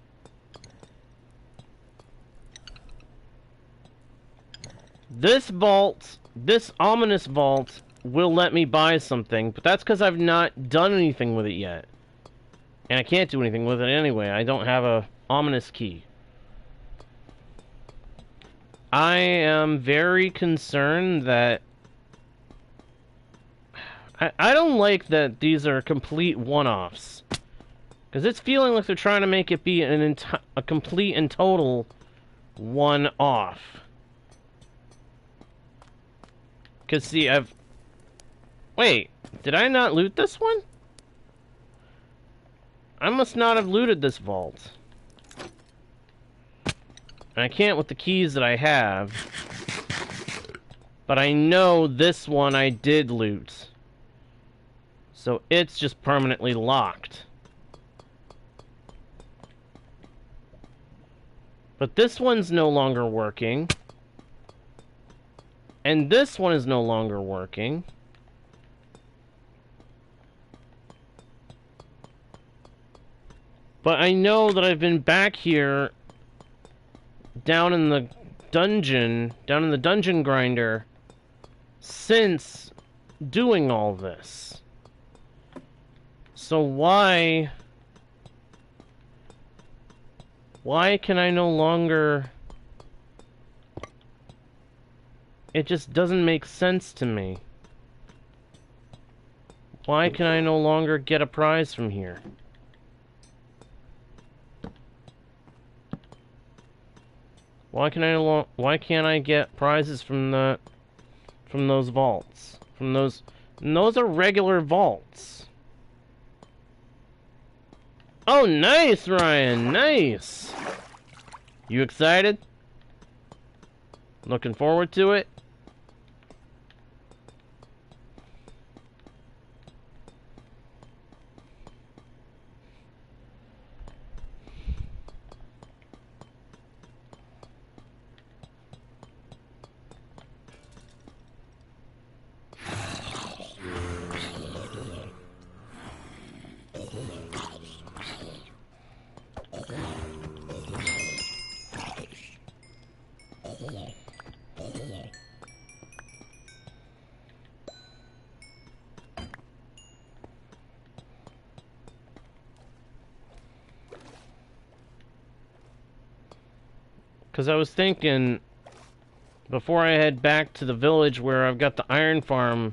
This vault, this ominous vault, will let me buy something, but that's because I've not done anything with it yet. And I can't do anything with it anyway. I don't have a ominous key. I am very concerned that... I don't like that these are complete one-offs. Because it's feeling like they're trying to make it be a complete and total one-off. Because, see, Wait, did I not loot this one? I must not have looted this vault. And I can't with the keys that I have. But I know this one I did loot. So it's just permanently locked. But this one's no longer working. And this one is no longer working. But I know that I've been back here down in the dungeon grinder since doing all this. So why can I no longer... It just doesn't make sense to me. Why can I no longer get a prize from here? Why can't I get prizes from those vaults? And those are regular vaults. Oh, nice, Ryan, nice. You excited? Looking forward to it? Because I was thinking, before I head back to the village where I've got the iron farm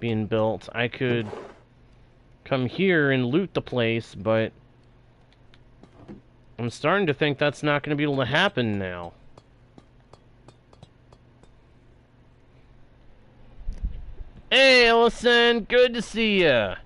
being built, I could come here and loot the place, but I'm starting to think that's not going to be able to happen now. Hey, Ellison, good to see ya.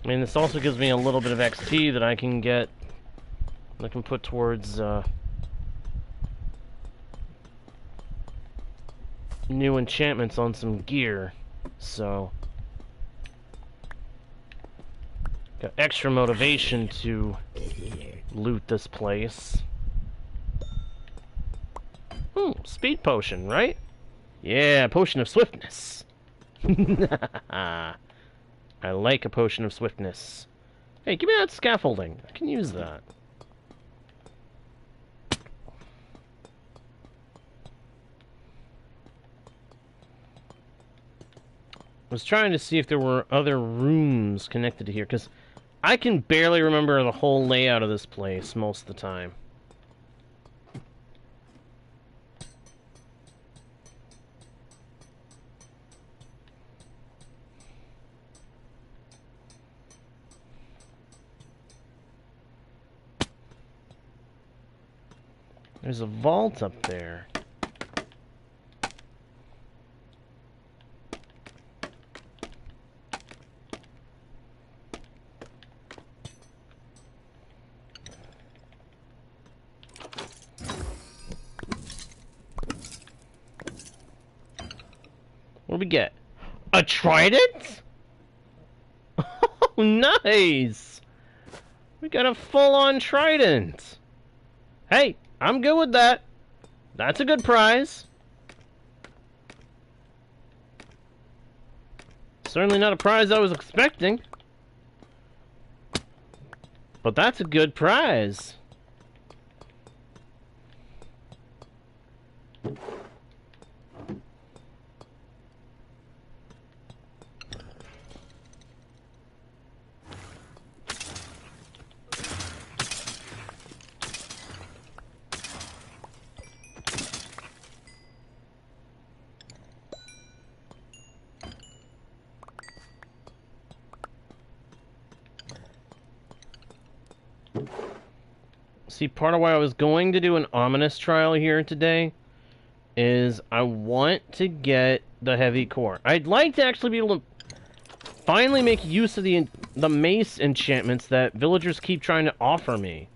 I mean, this also gives me a little bit of XP that I can get, I can put towards, new enchantments on some gear, so... Got extra motivation to loot this place. Speed potion, right? Yeah, potion of swiftness. I like a potion of swiftness. Hey, give me that scaffolding. I can use that. I was trying to see if there were other rooms connected to here, because I can barely remember the whole layout of this place most of the time. There's a vault up there. What do we get? A trident? Oh, nice! We got a full-on trident. Hey, I'm good with that. That's a good prize. Certainly not a prize I was expecting. But that's a good prize. See, part of why I was going to do an ominous trial here today is I want to get the heavy core. I'd like to actually be able to finally make use of the mace enchantments that villagers keep trying to offer me.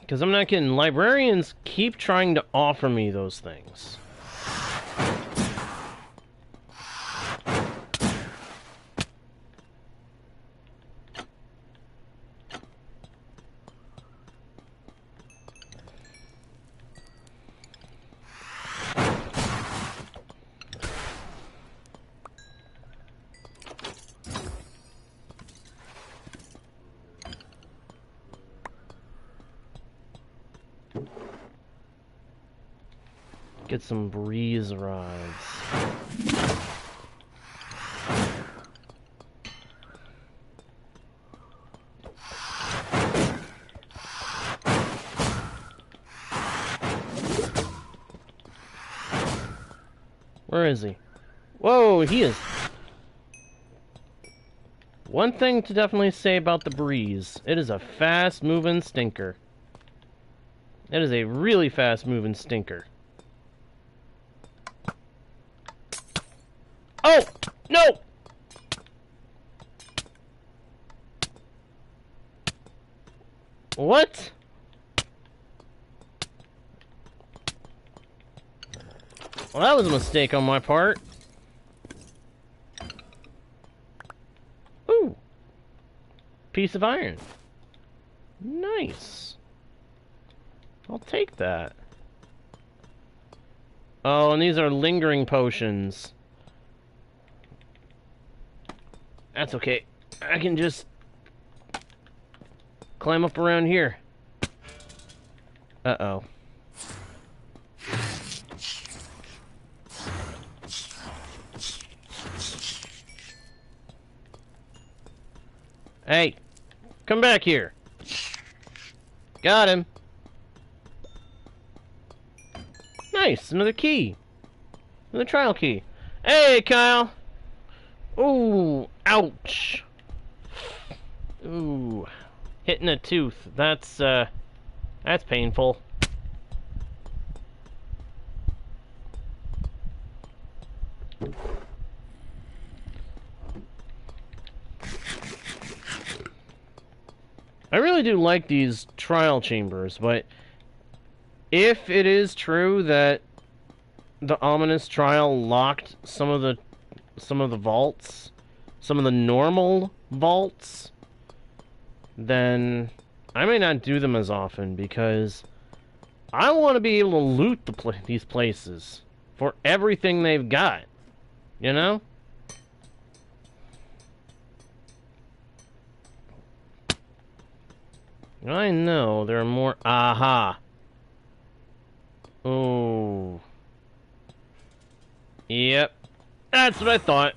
Because I'm not kidding, librarians keep trying to offer me those things. Get some breeze rods. Where is he? Whoa, he is. One thing to definitely say about the breeze. It is a fast-moving stinker. It is a really fast-moving stinker. Oh! No! What? Well, that was a mistake on my part. Ooh. Piece of iron. Nice. I'll take that. Oh, and these are lingering potions. That's okay. I can just climb up around here. Uh-oh. Hey, come back here. Got him. Nice, another key. Another trial key. Hey, Kyle. Ooh, ouch. Ooh, hitting a tooth. That's painful. I really do like these trial chambers, but if it is true that the ominous trial locked some of the vaults, some of the normal vaults, then I may not do them as often because I want to be able to loot these places for everything they've got, you know? I know there are more. Aha. Oh. Yep. That's what I thought.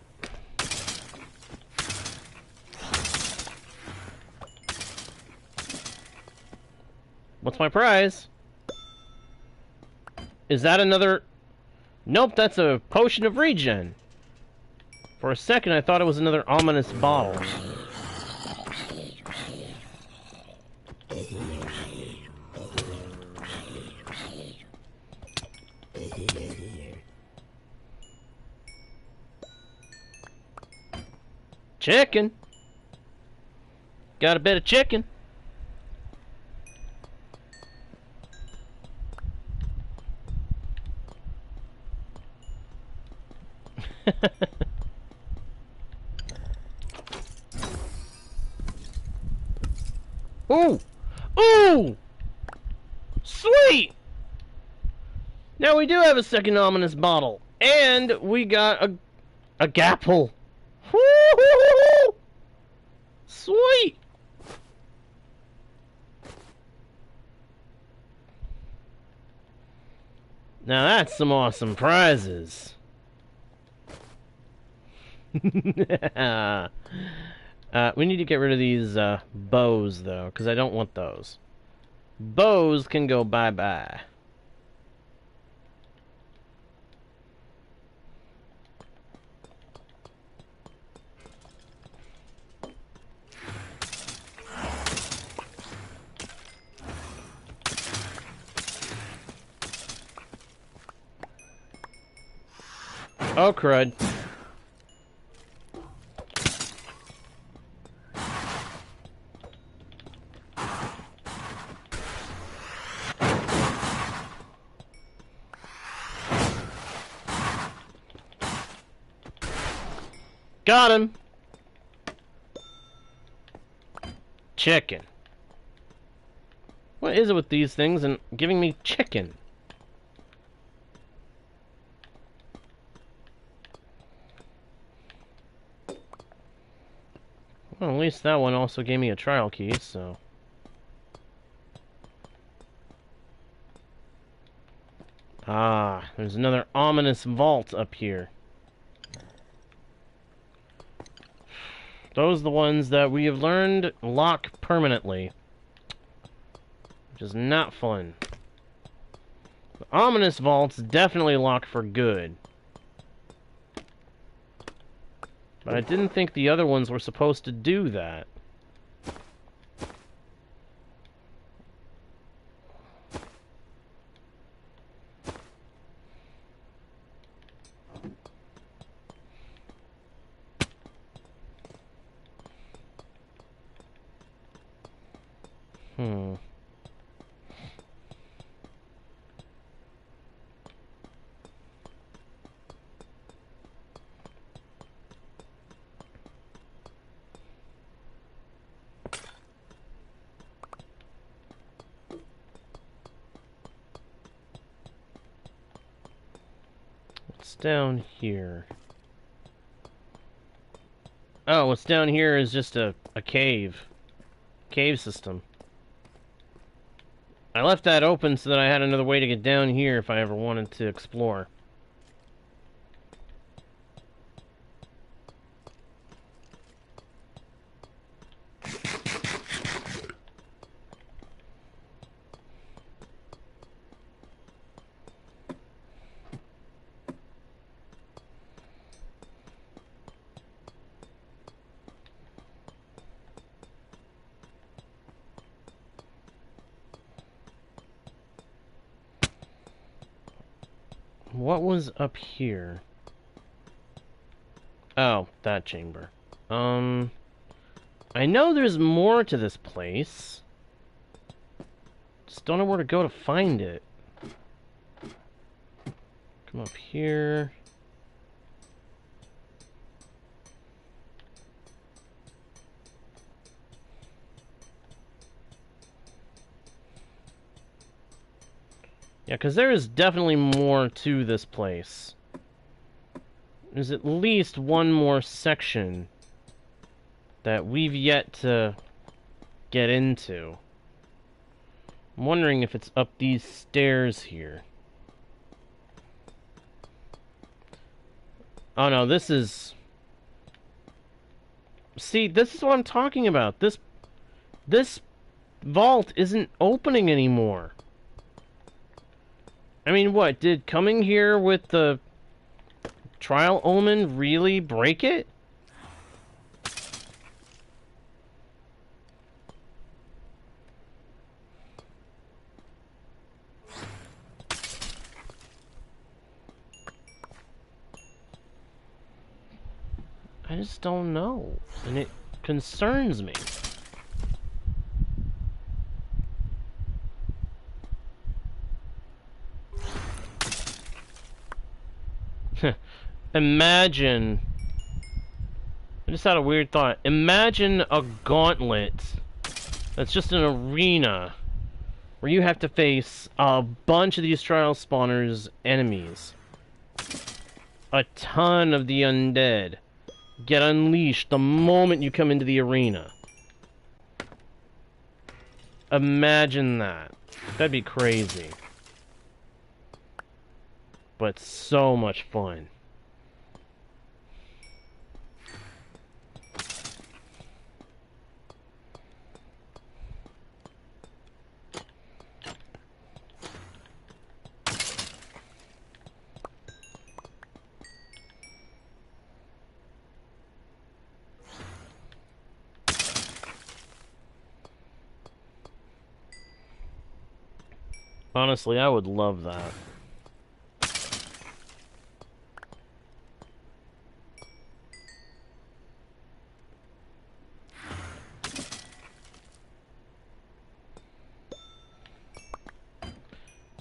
What's my prize? Is that another... Nope, that's a potion of regen. For a second, I thought it was another ominous bottle. Chicken. Got a bit of chicken. Ooh! Ooh! Sweet! Now we do have a second ominous bottle. And we got a gapple. Woo-hoo-hoo-hoo! Sweet! Now that's some awesome prizes. We need to get rid of these bows, though, because I don't want those. Bows can go bye-bye. Oh, crud. Got him! Chicken. What is it with these things and giving me chicken? Well, at least that one also gave me a trial key, so... Ah, there's another ominous vault up here. Those are the ones that we have learned lock permanently. Which is not fun. The ominous vaults definitely lock for good. But I didn't think the other ones were supposed to do that. What's down here? Oh, what's down here is just a cave. Cave system. I left that open so that I had another way to get down here if I ever wanted to explore. What was up here? Oh, that chamber. I know there's more to this place. Just don't know where to go to find it. Come up here. Yeah, because there is definitely more to this place. There's at least one more section that we've yet to get into. I'm wondering if it's up these stairs here. Oh no, this is... See, this is what I'm talking about. This vault isn't opening anymore. I mean, what? Did coming here with the Trial Omen really break it? I just don't know, and it concerns me. Imagine... I just had a weird thought. Imagine a gauntlet that's just an arena where you have to face a bunch of these trial spawners enemies. A ton of the undead get unleashed the moment you come into the arena. Imagine that. That'd be crazy. But so much fun. Honestly, I would love that.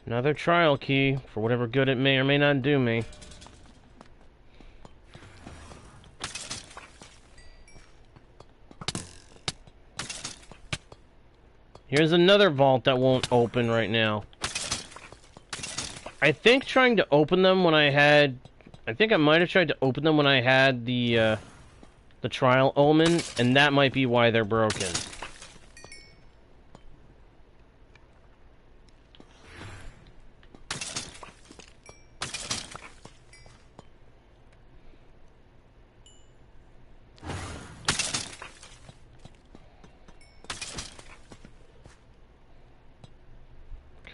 Another trial key, for whatever good it may or may not do me. Here's another vault that won't open right now. I think trying to open them when I had... I think I might have tried to open them when I had the Trial Omen, and that might be why they're broken.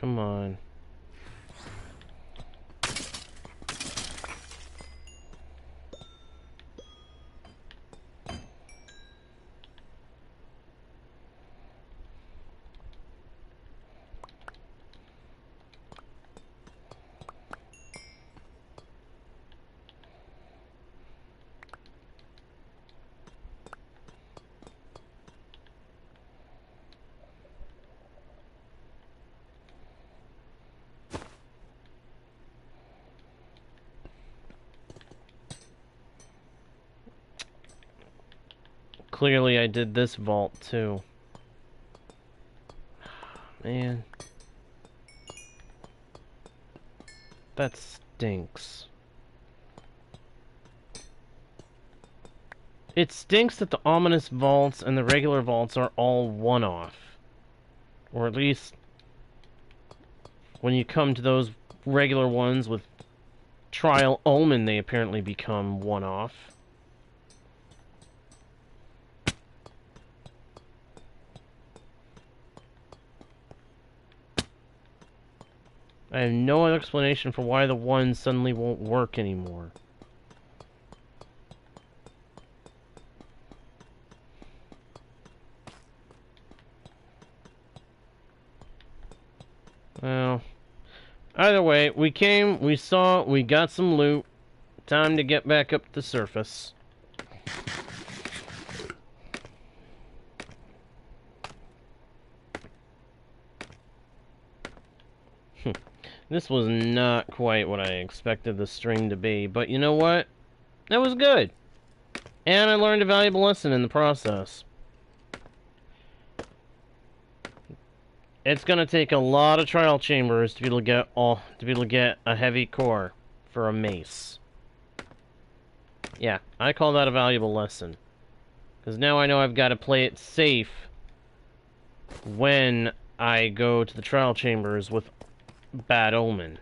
Come on. Clearly I did this vault too. Man. That stinks. It stinks that the ominous vaults and the regular vaults are all one-off. Or at least when you come to those regular ones with Trial Omen, they apparently become one-off. I have no other explanation for why the one suddenly won't work anymore. Well, either way, we came, we saw, we got some loot. Time to get back up to the surface. This was not quite what I expected the stream to be, but you know what? That was good. And I learned a valuable lesson in the process. It's gonna take a lot of trial chambers to be able to get a heavy core for a mace. Yeah, I call that a valuable lesson. Because now I know I've got to play it safe when I go to the trial chambers with Bad Omen.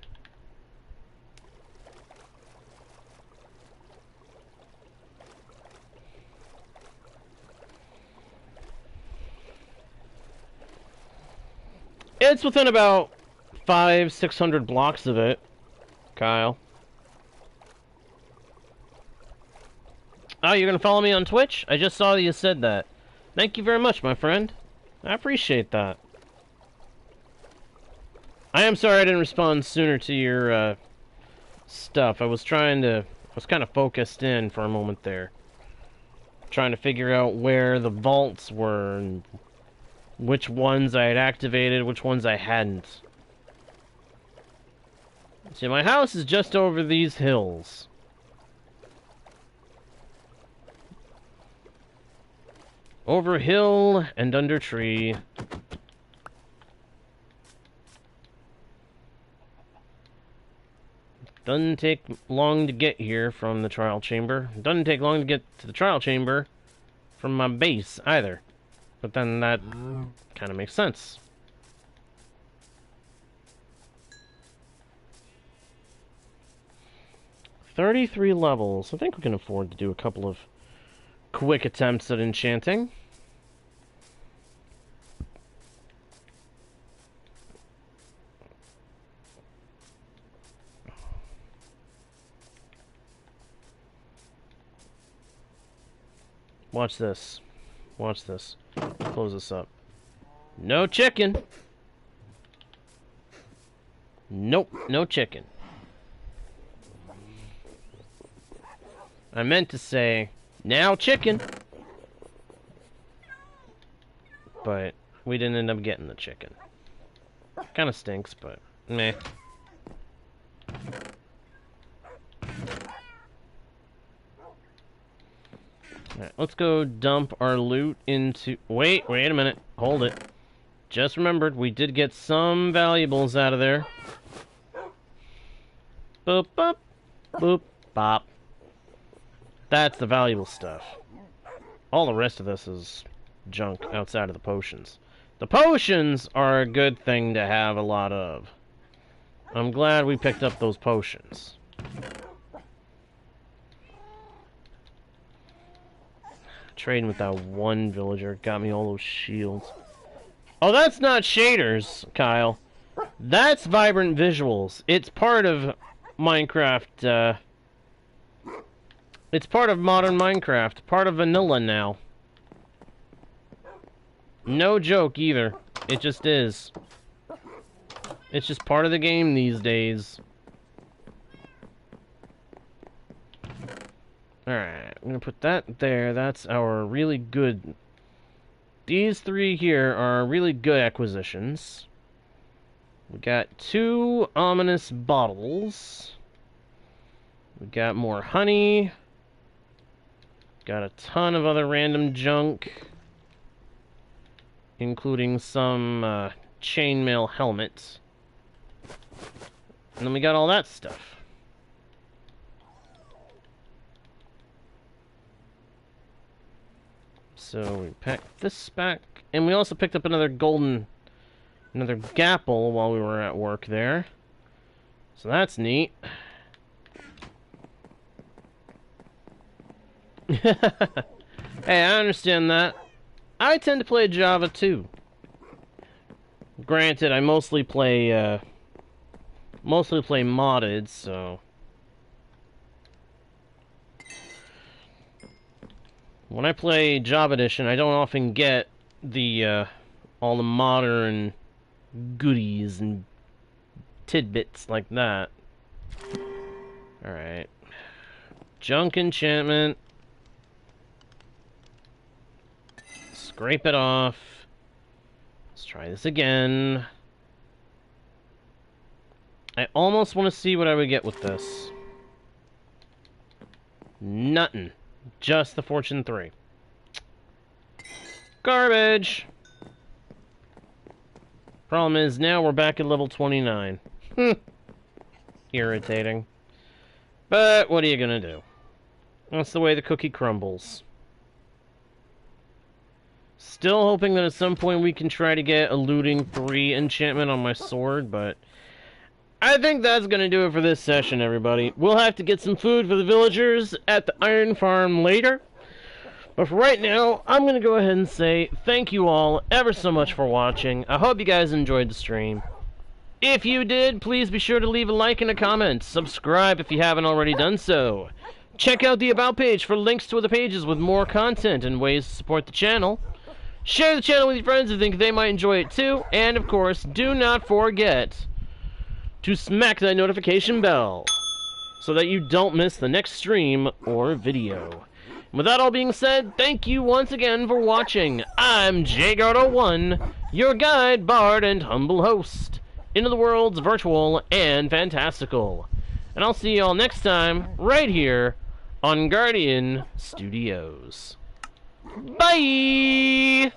It's within about 500-600 blocks of it, Kyle. Oh, you're gonna follow me on Twitch? I just saw that you said that. Thank you very much, my friend. I appreciate that. I am sorry I didn't respond sooner to your, stuff. I was kind of focused in for a moment there. Trying to figure out where the vaults were, and which ones I had activated, which ones I hadn't. See, my house is just over these hills. Over hill and under tree. Doesn't take long to get here from the trial chamber. Doesn't take long to get to the trial chamber from my base either. But then that kind of makes sense. $33 levels. I think we can afford to do a couple of quick attempts at enchanting. Watch this. Watch this. Close this up. No chicken. Nope, no chicken. I meant to say, now chicken. But we didn't end up getting the chicken. Kind of stinks, but meh. Alright, let's go dump our loot into... Wait a minute. Hold it. Just remembered, we did get some valuables out of there. Boop, bop. Boop, bop. That's the valuable stuff. All the rest of this is junk outside of the potions. The potions are a good thing to have a lot of. I'm glad we picked up those potions. Trading with that one villager got me all those shields. Oh, that's not shaders, Kyle. That's vibrant visuals. It's part of Minecraft, it's part of modern Minecraft. Part of vanilla now. No joke either. It just is. It's just part of the game these days. Alright, I'm gonna put that there. That's our really good... These three here are really good acquisitions. We got 2 ominous bottles. We got more honey. Got a ton of other random junk. Including some chainmail helmets. And then we got all that stuff. So we packed this back, and we also picked up another gapple while we were at work there. So that's neat. Hey, I understand that. I tend to play Java too. Granted, I mostly play modded, so... When I play Java Edition, I don't often get the, all the modern goodies and tidbits like that. Alright. Junk enchantment. Scrape it off. Let's try this again. I almost want to see what I would get with this. Nothing. Just the Fortune 3. Garbage! Problem is, now we're back at level 29. Irritating. But, what are you gonna do? That's the way the cookie crumbles. Still hoping that at some point we can try to get a looting 3 enchantment on my sword, but... I think that's going to do it for this session, everybody. We'll have to get some food for the villagers at the iron farm later. But for right now, I'm going to go ahead and say thank you all ever so much for watching. I hope you guys enjoyed the stream. If you did, please be sure to leave a like and a comment. Subscribe if you haven't already done so. Check out the About page for links to other pages with more content and ways to support the channel. Share the channel with your friends who think they might enjoy it too. And of course, do not forget to smack that notification bell so that you don't miss the next stream or video. With that all being said, thank you once again for watching. I'm JGuard01, your guide, bard, and humble host into the world's virtual and fantastical. And I'll see you all next time, right here on Guardian Studios. Bye!